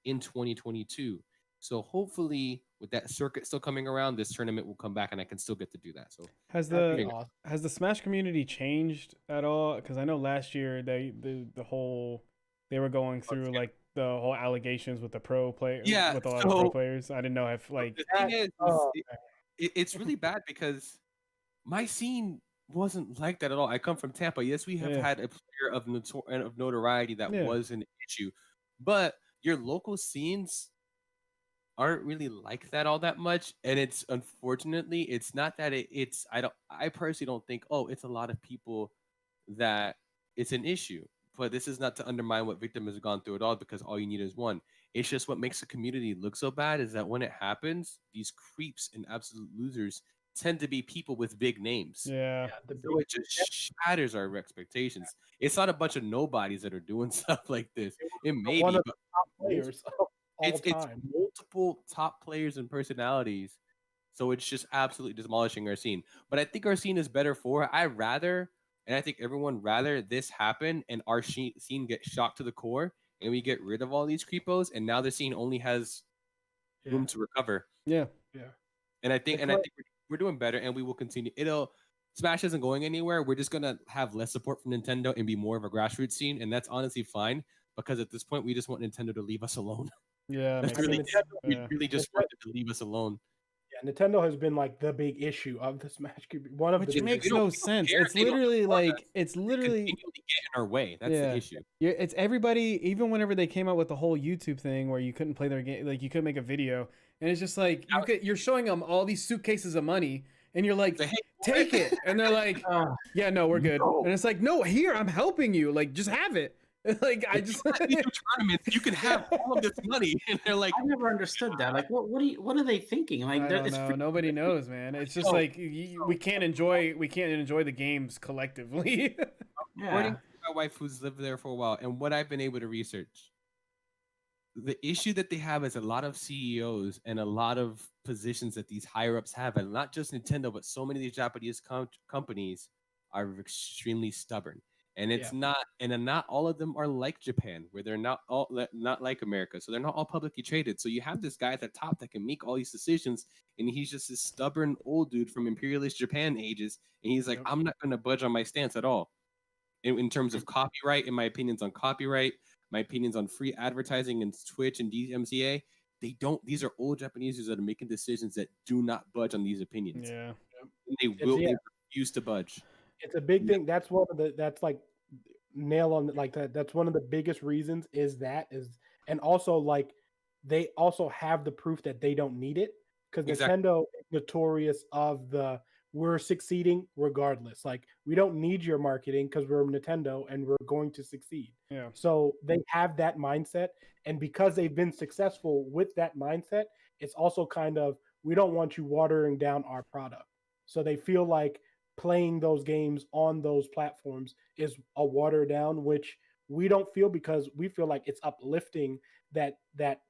in 2022. So hopefully, with that circuit still coming around, this tournament will come back and I can still get to do that. So Has That'd be the awesome. has the Smash community changed at all? Because I know last year the whole they were going through like the whole allegations with the pro play yeah, with a lot of pro players. I didn't know if like the thing is Oh, it's really bad because my scene wasn't like that at all. I come from Tampa. Yes, we have Yeah. had a player of notoriety that Yeah. was an issue, but your local scenes aren't really like that all that much. And it's unfortunately, it's not that it's I personally don't think it's a lot of people that it's an issue. But this is not to undermine what victim has gone through at all because all you need is one. It's just what makes the community look so bad is that when it happens, these creeps and absolute losers tend to be people with big names. yeah. So it just shatters our expectations. It's not a bunch of nobodies that are doing stuff like this. It may one be, of but the top players of all it's time. multiple top players and personalities. So it's just absolutely demolishing our scene. But I think our scene is better for it. And I think everyone rather this happen and our scene get shocked to the core and we get rid of all these creepos and now the scene only has room to recover. Yeah. Yeah. And I think we're doing better and we will continue. Smash isn't going anywhere. We're just gonna have less support from Nintendo and be more of a grassroots scene, and that's honestly fine because at this point we just want Nintendo to leave us alone. Yeah. That's Makes really sense. we Yeah. really just want them to leave us alone. Yeah, Nintendo has been like the big issue of the Smash community. One of Which the makes we don't no sense. care. It's They don't literally support like us. it's They literally continually get in our way. That's yeah. the issue. Yeah, it's everybody. Even whenever they came out with the whole YouTube thing where you couldn't play their game, like you couldn't make a video, and it's just like you're showing them all these suitcases of money, and you're like, Say, hey, take it, and they're like, yeah, no, we're good, No. and it's like, no, here, I'm helping you, like just have it. Like I just these are tournaments. You can have all of this money, and they're like, I never understood that. Like, what are they thinking? Like, I don't it's know. free. Nobody knows, man. It's just like we can't enjoy the games collectively. according Yeah. to my wife who's lived there for a while, and what I've been able to research, the issue that they have is a lot of CEOs and a lot of positions that these higher ups have, and not just Nintendo, but so many of these Japanese companies are extremely stubborn. And it's not, and then not all of them are like Japan, where they're not like America. So they're not all publicly traded. So you have this guy at the top that can make all these decisions, and he's just this stubborn old dude from imperialist Japan ages, and he's like, I'm not going to budge on my stance at all. In terms of copyright, in my opinions on copyright, my opinions on free advertising and Twitch and DMCA, these are old Japanese that are making decisions that do not budge on these opinions. Yeah. And they refuse to budge. It's a big thing. That's one of the. That's like nail on like that. That's one of the biggest reasons and also like they also have the proof that they don't need it because Exactly. Nintendo is notorious of we're succeeding regardless. Like we don't need your marketing because we're Nintendo and we're going to succeed. Yeah. So they have that mindset, and because they've been successful with that mindset, it's also kind of we don't want you watering down our product. So they feel like playing those games on those platforms is a water down, which we don't feel because we feel like it's uplifting that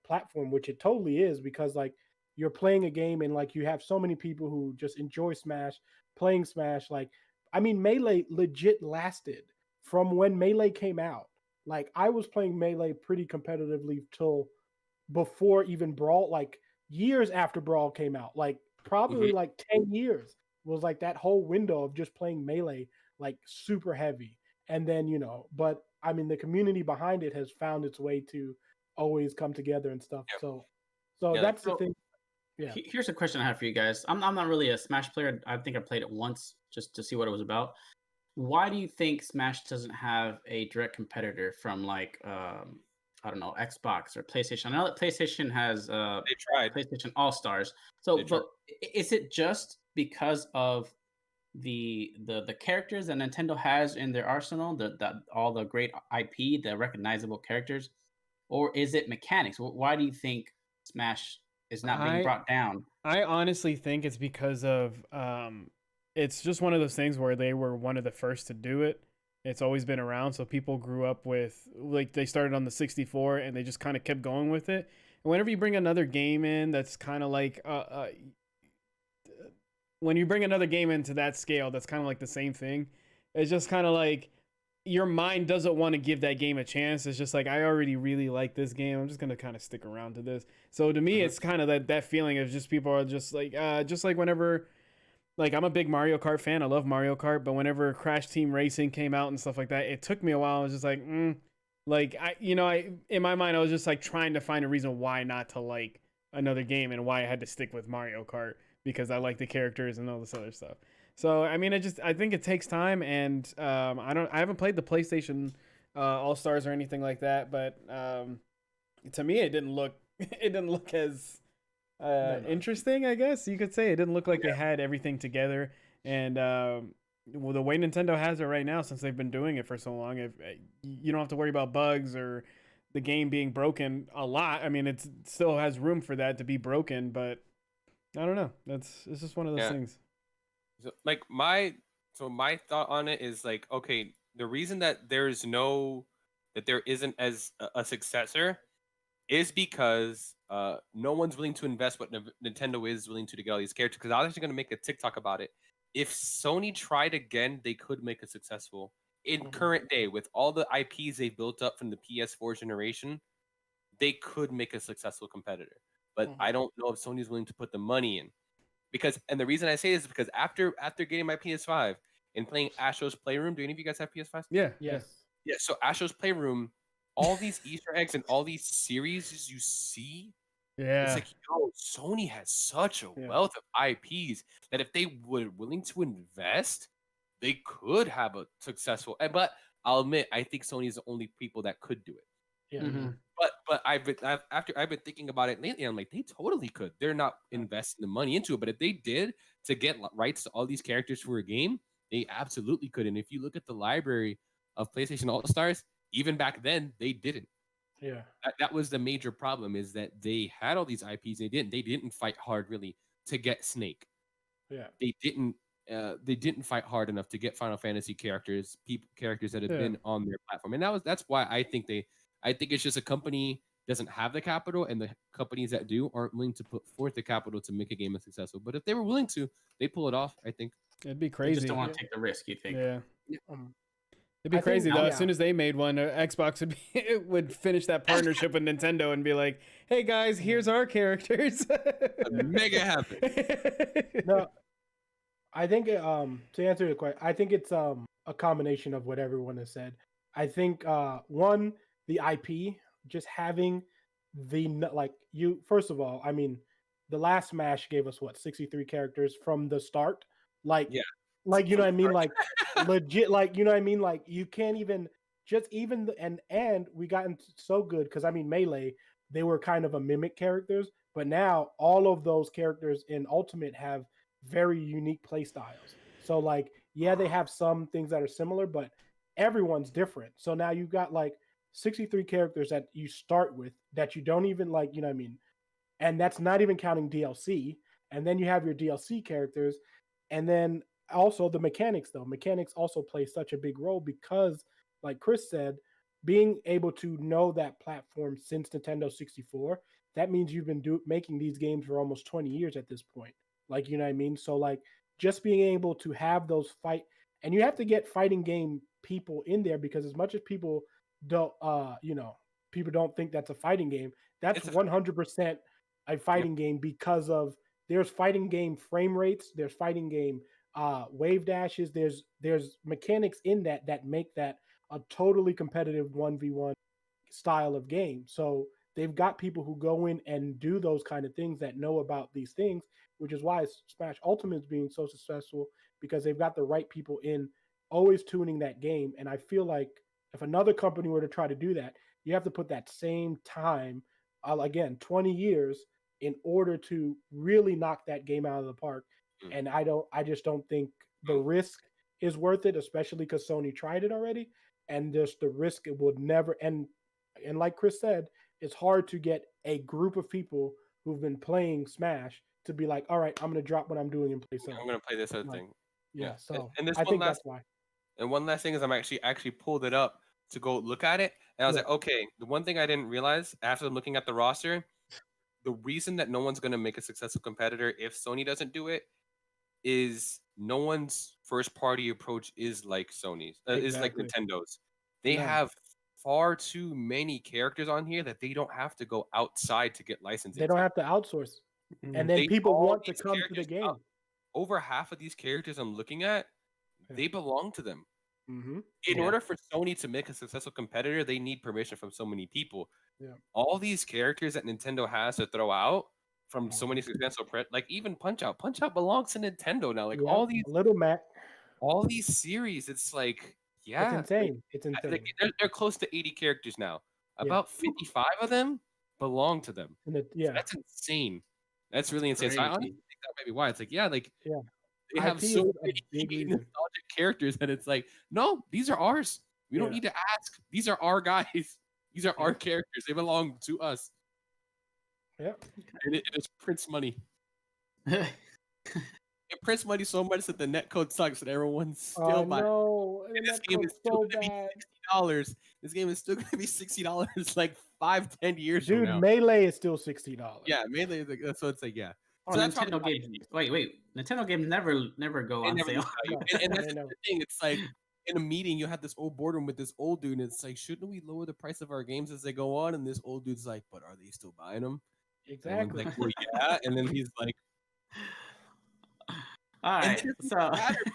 platform, which it totally is because like you're playing a game and like you have so many people who just enjoy Smash, playing Smash. Like, I mean, Melee legit lasted from when Melee came out. Like, I was playing Melee pretty competitively till before even Brawl, like years after Brawl came out, like probably Mhm. like 10 years was like that whole window of just playing Melee, like super heavy. And then, but I mean, the community behind it has found its way to always come together and stuff. Yeah. So Yeah, that's the So thing. Yeah. here's a question I have for you guys. I'm not really a Smash player. I think I played it once just to see what it was about. Why do you think Smash doesn't have a direct competitor from like I don't know, Xbox or PlayStation? I know that PlayStation has They tried. PlayStation All Stars. They So, tried. but is it just because of the characters that Nintendo has in their arsenal, the all the great IP, the recognizable characters, or is it mechanics? Why do you think Smash is not being I brought down? I honestly think it's because of it's just one of those things where they were one of the first to do it. It's always been around, so people grew up with like they started on the 64 and they just kind of kept going with it. And whenever you bring another game in, that's kind of like when you bring another game into that scale, that's kind of like the same thing. It's just kind of like your mind doesn't want to give that game a chance. It's just like I already really like this game. I'm just gonna kind of stick around to this. So to me, it's kind of that feeling of just people are just like whenever like I'm a big Mario Kart fan. I love Mario Kart, but whenever Crash Team Racing came out and stuff like that, it took me a while. I was just like, like I in my mind I was just like trying to find a reason why not to like another game and why I had to stick with Mario Kart because I like the characters and all this other stuff. So I mean, I think it takes time, and I haven't played the PlayStation All Stars or anything like that, but to me it didn't look it didn't look as No. interesting. I guess you could say it didn't look like they had everything together, and well, the way Nintendo has it right now, since they've been doing it for so long, if you don't have to worry about bugs or the game being broken a lot. I mean, it still has room for that to be broken, but I don't know. It's just one of those Yeah. things. So, like my thought on it is like, okay, the reason that there isn't as a successor is because no one's willing to invest what Nintendo is willing to get all these characters. Because I was actually going to make a TikTok about it. If Sony tried again, they could make it successful. In current day, with all the IPs they've built up from the PS4 generation, they could make a successful competitor. But I don't know if Sony's willing to put the money in. And the reason I say this is because after getting my PS5 and playing Astro's Playroom, do any of you guys have PS5s? Yeah. Yes. Yeah, so Astro's Playroom, all these Easter eggs and all these series you see, Yeah. it's like, yo, Sony has such a Yeah. wealth of IPs that if they were willing to invest, they could have a successful. But I'll admit, I think Sony is the only people that could do it. Yeah. Mhm. But I've been thinking about it lately. I'm like, they totally could. They're not investing the money into it, but if they did to get rights to all these characters for a game, they absolutely could. And if you look at the library of PlayStation All Stars, even back then, they didn't. Yeah. That was the major problem, is that they had all these IPs. They didn't fight hard really to get Snake. Yeah. They didn't fight hard enough to get Final Fantasy characters that had Yeah. been on their platform. And that's why I think it's just a company doesn't have the capital, and the companies that do aren't willing to put forth the capital to make a game successful. But if they were willing to, they'd pull it off, I think. It'd be They crazy. just don't want to take the risk. You think? Yeah. Um, It'd be I think- crazy though. As yeah. soon as they made one, Xbox would finish that partnership with Nintendo and be like, "Hey guys, here's our characters." Make it happen. No, I think to answer your question, I think it's a combination of what everyone has said. I think one, the IP, just having first of all, I mean, the last Smash gave us 63 characters from the start. Like, Yeah. you know what I mean? Like legit, like, you know what I mean? Like you can't even just even and we gotten so good because I mean Melee, they were kind of a mimic characters, but now all of those characters in Ultimate have very unique play styles. So like, yeah, they have some things that are similar, but everyone's different. So now you've got like 63 characters that you start with that you don't even like, you know what I mean? And that's not even counting DLC. And then you have your DLC characters, and then also the mechanics though. Mechanics also play such a big role because, like Chris said, being able to know that platform since Nintendo 64, that means you've been making these games for almost 20 years at this point. Like, you know what I mean? So like just being able to have those and you have to get fighting game people in there because as much as people don't people don't think that's a fighting game, that's 100% a fighting game because of there's fighting game frame rates, there's fighting game wave dashes, there's mechanics in that make that a totally competitive 1v1 style of game. So they've got people who go in and do those kind of things that know about these things, which is why Smash Ultimate is being so successful because they've got the right people in always tuning that game. And I feel like if another company were to try to do that, you have to put that same time, again, 20 years in order to really knock that game out of the park. And I just don't think the risk is worth it, especially because Sony tried it already. And just the risk, it would never end. And like Chris said, it's hard to get a group of people who've been playing Smash to be like, all right, I'm going to drop what I'm doing and play something. I'm going to play this other thing. Yeah. So and I think that's why. And one last thing is I'm actually pulled it up to go look at it. And I was like, okay, the one thing I didn't realize after looking at the roster, the reason that no one's going to make a successful competitor if Sony doesn't do it is no one's first party approach is like Sony's, is like Nintendo's. They have far too many characters on here that they don't have to go outside to get licensing. They don't have to outsource. And then people want to come to the game. Over half of these characters I'm looking at, they belong to them. Mm-hmm. In order for Sony to make a successful competitor, they need permission from so many people. Yeah. All these characters that Nintendo has to throw out from so many successful like even Punch-Out belongs to Nintendo now. Like all these Little Mac, all these series, it's like it's insane. It's insane. Like, they're close to 80 characters now. About 55 of them belong to them. So that's insane. That's really insane. So I honestly think that might be why. It's like, they have so many nostalgic characters that it's like, no, these are ours. We don't need to ask. These are our guys. These are our characters. They belong to us. Yeah. And it is Prince money. It prints money so much that the netcode sucks and everyone's still buying. No, and this game is still going to be $60. This game is still going to be $60 like 5-10 years from now. Dude, Melee is still $60. Yeah, Melee is like, so it's like, Oh, so Nintendo games. Wait. Nintendo games never go on sale. And that's the thing. It's like in a meeting, you have this old boardroom with this old dude, and it's like, shouldn't we lower the price of our games as they go on? And this old dude's like, but are they still buying them? Exactly. Like, well, yeah. And then he's like, all right. So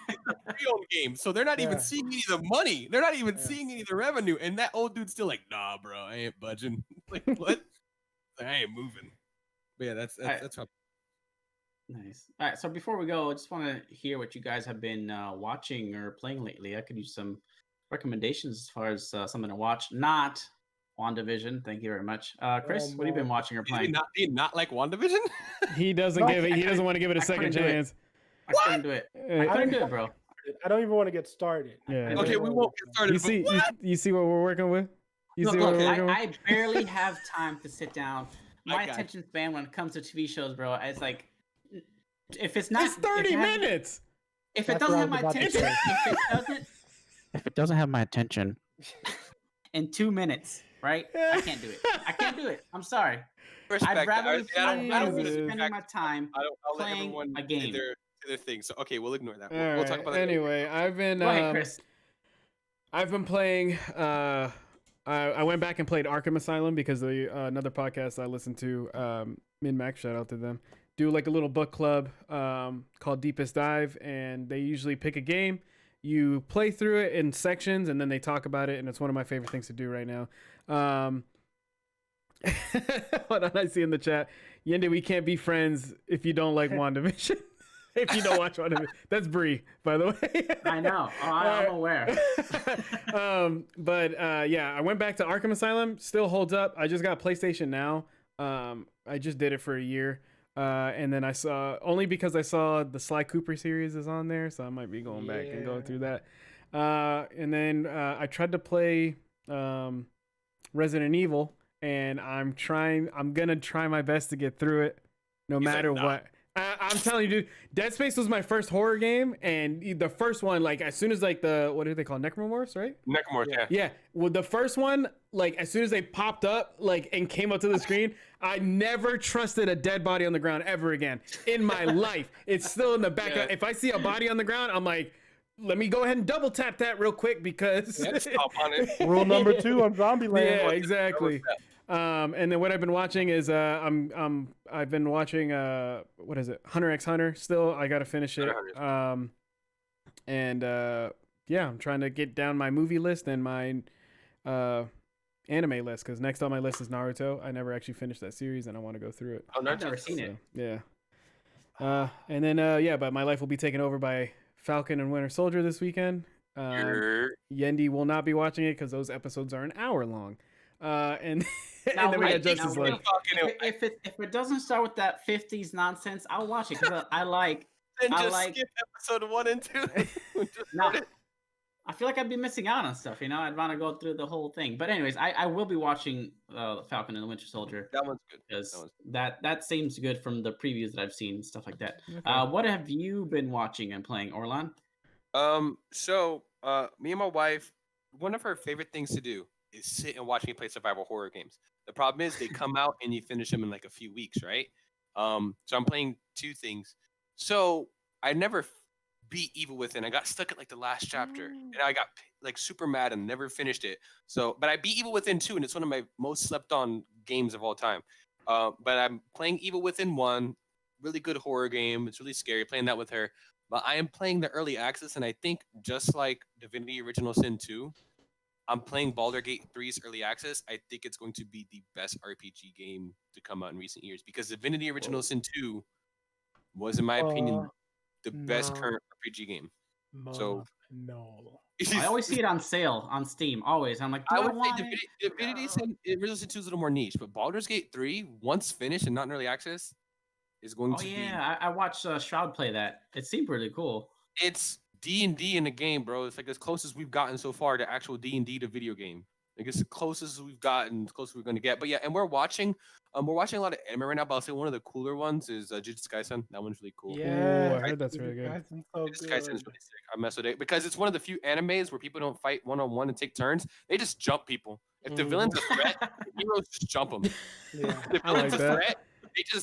it's a pre-owned game, so they're not even seeing any of the money. They're not even seeing any of the revenue. And that old dude's still like, nah, bro, I ain't budging. Like, what? Like, I ain't moving. But yeah, that's how. Nice. All right. So before we go, I just want to hear what you guys have been watching or playing lately. I could use some recommendations as far as something to watch. Not WandaVision. Thank you very much. Chris, what have you been watching or playing? Do you not like WandaVision? He doesn't give it. He doesn't want to give it a second chance. I couldn't do it. I couldn't do it, bro. I don't even want to get started. Yeah. Okay, we won't get started. You see what we're working with? I barely have time to sit down. My attention span when it comes to TV shows, bro, it's like if it's not, it's 30 minutes. If it doesn't have my attention, if it doesn't have my attention in 2 minutes, right? I can't do it. I can't do it. I'm sorry. I'd rather be spending my time playing a game. Their thing. So okay, we'll ignore that. We'll talk about that. Anyway, I've been. Go ahead, Chris. I've been playing. I went back and played Arkham Asylum because another podcast I listened to, Min Max, shout out to them, do like a little book club called Deepest Dive, and they usually pick a game. You play through it in sections, and then they talk about it, and it's one of my favorite things to do right now. Hold on, I see in the chat, Yende, we can't be friends if you don't like WandaVision. If you don't watch one, that's Bree, by the way. I know. Oh, I'm aware. But yeah, I went back to Arkham Asylum. Still holds up. I just got PlayStation Now. I just did it for a year. And then I saw, only because I saw the Sly Cooper series is on there, so I might be going back and going through that. And then I tried to play Resident Evil, and I'm gonna try my best to get through it, no matter what. I'm telling you, dude, Dead Space was my first horror game, and the first one, like, as soon as, like, what do they call Necromorphs, right? Necromorphs, yeah. Yeah, well, the first one, like, as soon as they popped up, like, and came up to the screen, I never trusted a dead body on the ground ever again in my life. It's still in the back. Yeah. If I see a body on the ground, I'm like, let me go ahead and double tap that real quick because Stop on it. Rule number 2 on Zombieland. yeah, exactly. And then what I've been watching is I've been watching what is it, Hunter x Hunter. Still, I gotta finish it. And yeah, I'm trying to get down my movie list and my anime list, because next on my list is Naruto. I never actually finished that series, and I want to go through it. Oh, I've never seen it. Yeah. And then yeah, but my life will be taken over by Falcon and Winter Soldier this weekend. Yendi will not be watching it because those episodes are an hour long. And Now, then we got wait, Justice now, League. wait. If it doesn't start with that 50s nonsense, I'll watch it because I like. Then I just like. skip episode 1 and 2. No, I feel like I'd be missing out on stuff. You know, I'd want to go through the whole thing. But anyways, I will be watching Falcon and the Winter Soldier. That one's good. Because that seems good from the previews that I've seen and stuff like that. Okay. What have you been watching and playing, Orlon? So me and my wife, one of her favorite things to do is sit and watch me play survival horror games. The problem is they come out and you finish them in like a few weeks, right? So I'm playing 2 things. So I never beat Evil Within. I got stuck at like the last chapter, and I got like super mad and never finished it. So, but I beat Evil Within 2, and it's one of my most slept on games of all time. But I'm playing Evil Within 1, really good horror game. It's really scary playing that with her. But I am playing the early access, and I think just like Divinity Original Sin 2, I'm playing Baldur's Gate 3's early access. I think it's going to be the best RPG game to come out in recent years, because Divinity Original Sin 2 was, in my opinion, the best current RPG game. So no. I always see it on sale on Steam. Always, I'm like, I would say Divinity Original Sin 2 is a little more niche, but Baldur's Gate 3, once finished and not in early access, is going to be. Oh yeah, I watched Shroud play that. It seemed really cool. It's D&D in a game, bro. It's like as close as we've gotten so far to actual D&D to video game. Like it's the closest we've gotten, the closest we're going to get. But yeah, and we're watching a lot of anime right now. But I'll say one of the cooler ones is Jujutsu Kaisen. That one's really cool. Yeah, I heard that's really good. Jujutsu Kaisen is really sick. I mess with it because it's one of the few animes where people don't fight one-on-one and take turns. They just jump people. If the villain's a threat, the heroes just jump them. Yeah. If the villain's a threat,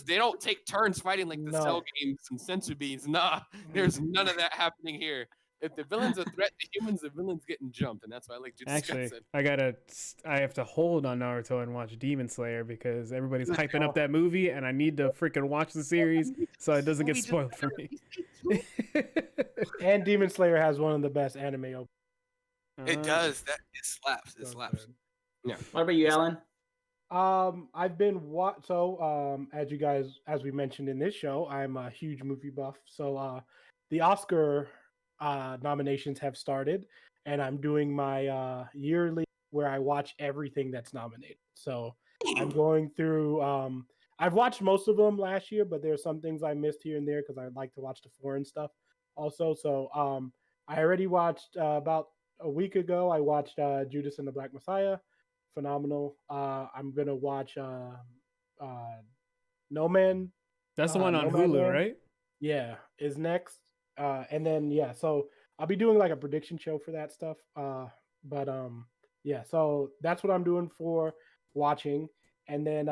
they don't take turns fighting like the Cell games and Sensu beans. Nah, there's none of that happening here. If the villain's a threat to humans, the villain's getting jumped, and that's why I like Jujutsu Actually, Kaisen. I have to hold on Naruto and watch Demon Slayer because everybody's hyping up that movie, and I need to freaking watch the series so it doesn't get spoiled for me. And Demon Slayer has one of the best anime openings. It does. It slaps. It slaps. Yeah. What about you, Alan? I've been as we mentioned in this show, I'm a huge movie buff. So the Oscar nominations have started, and I'm doing my yearly where I watch everything that's nominated. So I'm going through. I've watched most of them last year, but there's some things I missed here and there because I like to watch the foreign stuff also. So I already watched about a week ago. I watched Judas and the Black Messiah. Phenomenal. I'm gonna watch No Man. That's the one on Hulu, right? Yeah, is next. And then so I'll be doing like a prediction show for that stuff. So that's what I'm doing for watching. And then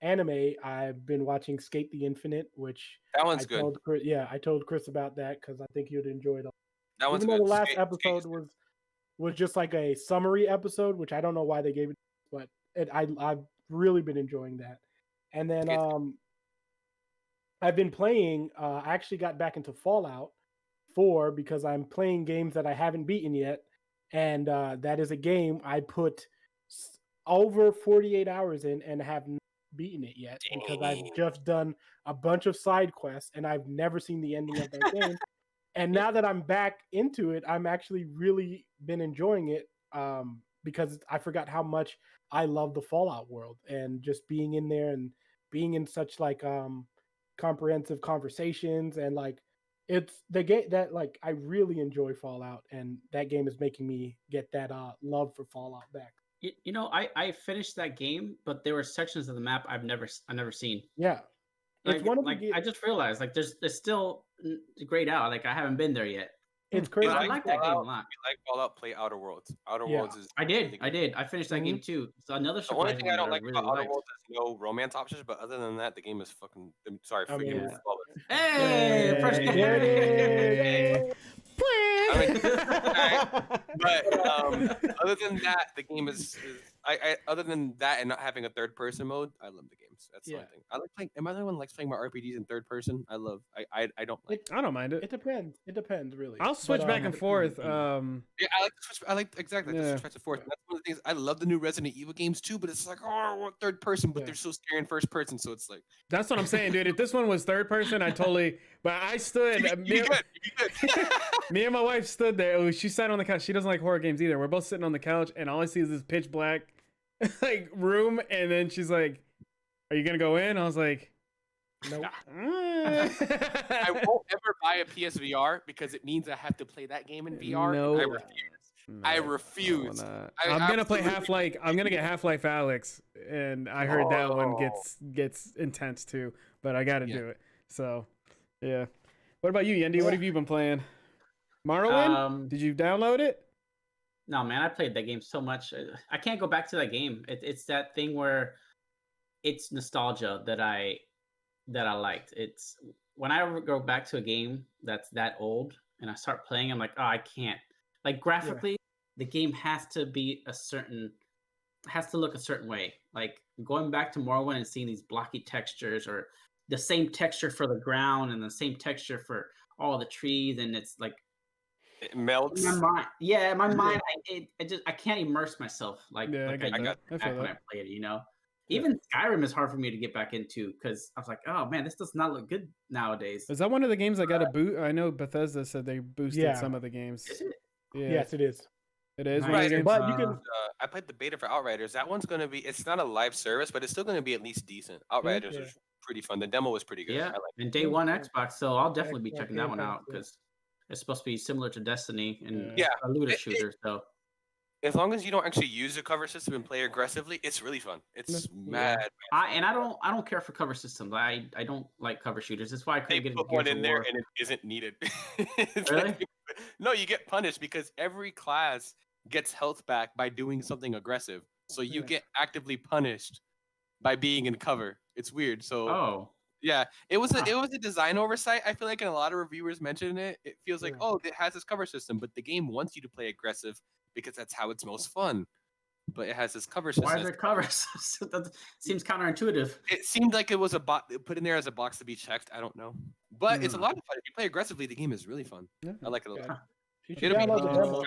anime, I've been watching Skate the Infinite, which that one's good. I told Chris about that because I think he would enjoy it. That one's good. The last episode was just like a summary episode, which I don't know why they gave it, but I've really been enjoying that. And then I've been playing. I actually got back into Fallout 4 because I'm playing games that I haven't beaten yet, and that is a game I put over 48 hours in and have beaten it yet because I've just done a bunch of side quests and I've never seen the ending of that game. And now that I'm back into it, I'm actually really been enjoying it because I forgot how much I love the Fallout world and just being in there and being in such like comprehensive conversations and like it's the game that like I really enjoy Fallout and that game is making me get that love for Fallout back. You know, I finished that game, but there were sections of the map I've never seen. Yeah. It's Like, one of the I just realized like there's still grayed out. Like I haven't been there yet. it's But crazy. I like that game a Fallout, lot. you like Fallout, play Outer Worlds. Outer Yeah. Worlds is I did. I finished that game too. So another the only surprise thing I don't like really about Outer liked. Worlds is no romance options, but other than that, the game is fucking. I'm sorry, I forgive me. mean, for flawless. Hey, first game. There it is. I mean, but other than that, the game is I other than that and not having a third person mode, I love the games. That's the only thing. I like playing. Am I the only one who likes playing my RPGs in third person? I don't like. I don't mind it. It depends. It depends, really. I'll switch But, back and forth. Yeah, I like to switch. I like exactly Yeah. to switch back and forth. And that's one of the things. I love the new Resident Evil games too, but it's like I want third person, but Yeah. they're so scary in first person. So it's like That's what I'm saying, dude. If this one was third person, I totally. But I stood. you be good. Me and my wife stood there. Oh, she sat on the couch. She doesn't like horror games either. We're both sitting on the couch, and all I see is this pitch black, like room. And then she's like, "Are you gonna go in?" I was like, nope. I won't ever buy a PSVR because it means I have to play that game in VR. No. I refuse. I refuse. I'm gonna play Half-Life. I'm gonna get Half-Life Alex, and I heard that one gets intense too. But I gotta do it. So, yeah. What about you, Yendi? What have you been playing? Morrowind? Did you download it? No, man, I played that game so much. I can't go back to that game. It's that thing where it's nostalgia that I liked. It's when I go back to a game that's that old and I start playing, I'm like, oh, I can't. Like graphically, the game has to look a certain way. Like going back to Morrowind and seeing these blocky textures or the same texture for the ground and the same texture for all the trees, and it's like it melts. in my mind, I can't immerse myself like I back when I played it. You know, even Skyrim is hard for me to get back into because I was like, oh man, this does not look good nowadays. Is that one of the games that got a boot? I know Bethesda said they boosted some of the games. Is it? Yeah. Yes, it is. It is. Nice. But you can. I played the beta for Outriders. That one's gonna be. It's not a live service, but it's still gonna be at least decent. Outriders was pretty fun. The demo was pretty good. Yeah, I like and day one Xbox, so I'll definitely be Xbox checking that Game one Pass, out because it's supposed to be similar to Destiny and Yeah. a looter shooter. So as long as you don't actually use the cover system and play aggressively, it's really fun. It's mad. I don't care for cover systems. I don't like cover shooters. That's why I They couldn't get put into one Gears in of there War. and it isn't needed. It's Really? like- no, you get punished because every class gets health back by doing something aggressive. So you get actively punished by being in cover. It's weird. So Oh, yeah, it was a design oversight. I feel like, and a lot of reviewers mentioned it. It feels like, oh, it has this cover system, but the game wants you to play aggressive because that's how it's most fun. But it has this cover system. why is there cover? That seems counterintuitive. It seemed like it was a put in there as a box to be checked. I don't know, but it's a lot of fun. If you play aggressively, the game is really fun. Yeah. I like it a lot. You should It'll be download the decent. demo.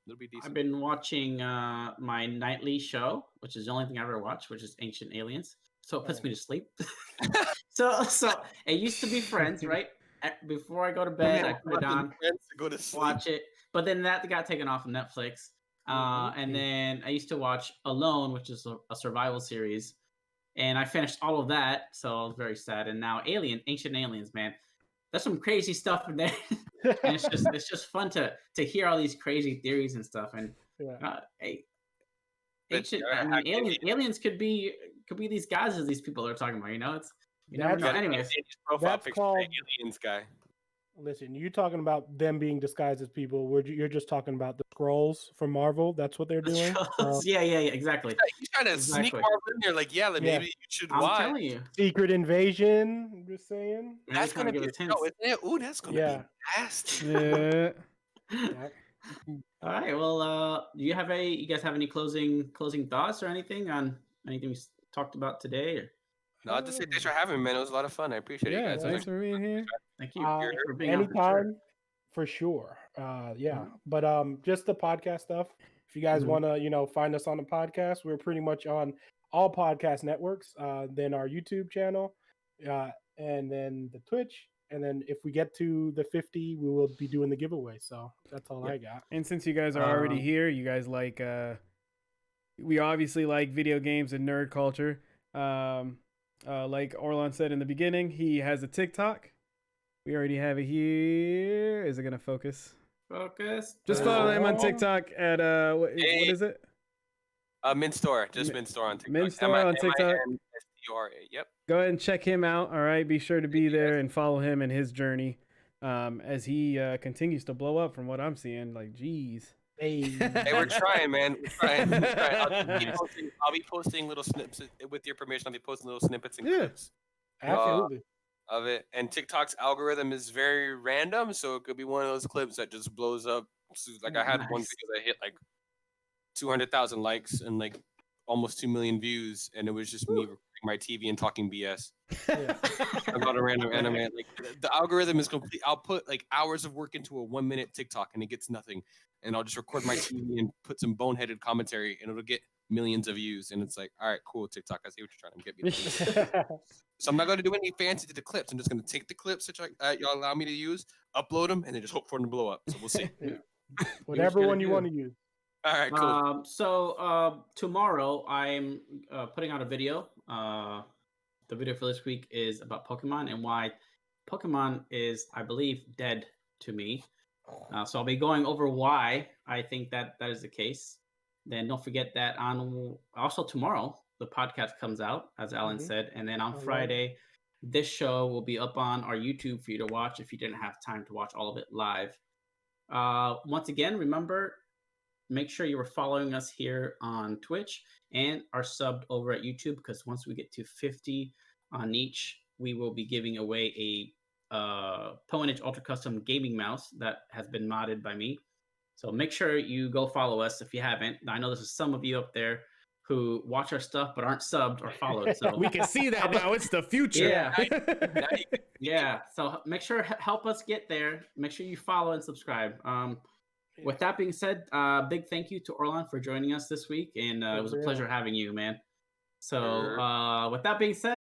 It'll be decent. I've been watching my nightly show, which is the only thing I ever watch, which is Ancient Aliens. So it puts me to sleep. so it used to be Friends, right? Before I go to bed, I put it on, Go to sleep. watch it. But then that got taken off of Netflix. And then I used to watch Alone, which is a survival series. And I finished all of that, so I was very sad. And now Ancient Aliens, man. There's some crazy stuff in there. And it's just fun to hear all these crazy theories and stuff. And aliens could be these guys as these people are talking about. You know, it's you never know. Anyways, That's called Aliens guy. Listen, you're talking about them being disguised as people. You're just talking about the scrolls from Marvel. That's what they're doing. yeah, exactly. He's trying to sneak Marvel in there, like, maybe you should watch. I'm telling you, Secret Invasion. I'm just saying. That's gonna be isn't it? Ooh, that's gonna be nasty. Yeah. All right. Well, do you guys have any closing thoughts or anything on anything we talked about today? Or? No, I'll just say thanks for having me, man. It was a lot of fun. I appreciate it, guys. Thanks for being here. Thank you for being on. Anytime, for sure. But just the podcast stuff. If you guys want to, find us on the podcast, we're pretty much on all podcast networks, then our YouTube channel, and then the Twitch. And then if we get to the 50, we will be doing the giveaway. So that's all I got. And since you guys are already here, you guys like we obviously like video games and nerd culture. Like Orlon said in the beginning, he has a TikTok. We already have it here. Is it gonna focus? Focus. Just follow him on TikTok at what is it? Minstora, just Minstora on TikTok. Minstora on TikTok. Minstora. Yep. Go ahead and check him out. All right, be sure to be there and follow him in his journey, as he continues to blow up. From what I'm seeing, like, geez. Hey, we're trying, man. We're trying. I'll be posting little snippets with your permission. I'll be posting little snippets and clips. Absolutely. Of it. And TikTok's algorithm is very random, so it could be one of those clips that just blows up. So, like I had one video that hit like 200,000 likes and like almost 2 million views, and it was just me recording my TV and talking BS about a random anime. Like the algorithm is complete. I'll put like hours of work into a 1-minute TikTok and it gets nothing, and I'll just record my TV and put some boneheaded commentary, and it'll get millions of views. And it's like, all right, cool, TikTok, I see what you're trying to get me. So I'm not going to do any fancy to the clips. I'm just going to take the clips that y'all allow me to use, upload them, and then just hope for them to blow up. So we'll see. Whatever one you want to use. All right, cool. So tomorrow I'm putting out a video. The video for this week is about Pokemon and why Pokemon is, I believe, dead to me. So I'll be going over why I think that is the case. Then don't forget that also tomorrow the podcast comes out, as Alan said, and then on Friday, this show will be up on our YouTube for you to watch if you didn't have time to watch all of it live. Once again, remember, make sure you are following us here on Twitch and are subbed over at YouTube, because once we get to 50 on each, we will be giving away a Poenage Ultra Custom gaming mouse that has been modded by me. So make sure you go follow us if you haven't. I know there's some of you up there who watch our stuff but aren't subbed or followed. So we can see that now. It's the future. Yeah. Yeah. So make sure help us get there. Make sure you follow and subscribe. With that being said, big thank you to Orlon for joining us this week, and it was a pleasure having you, man. So with that being said,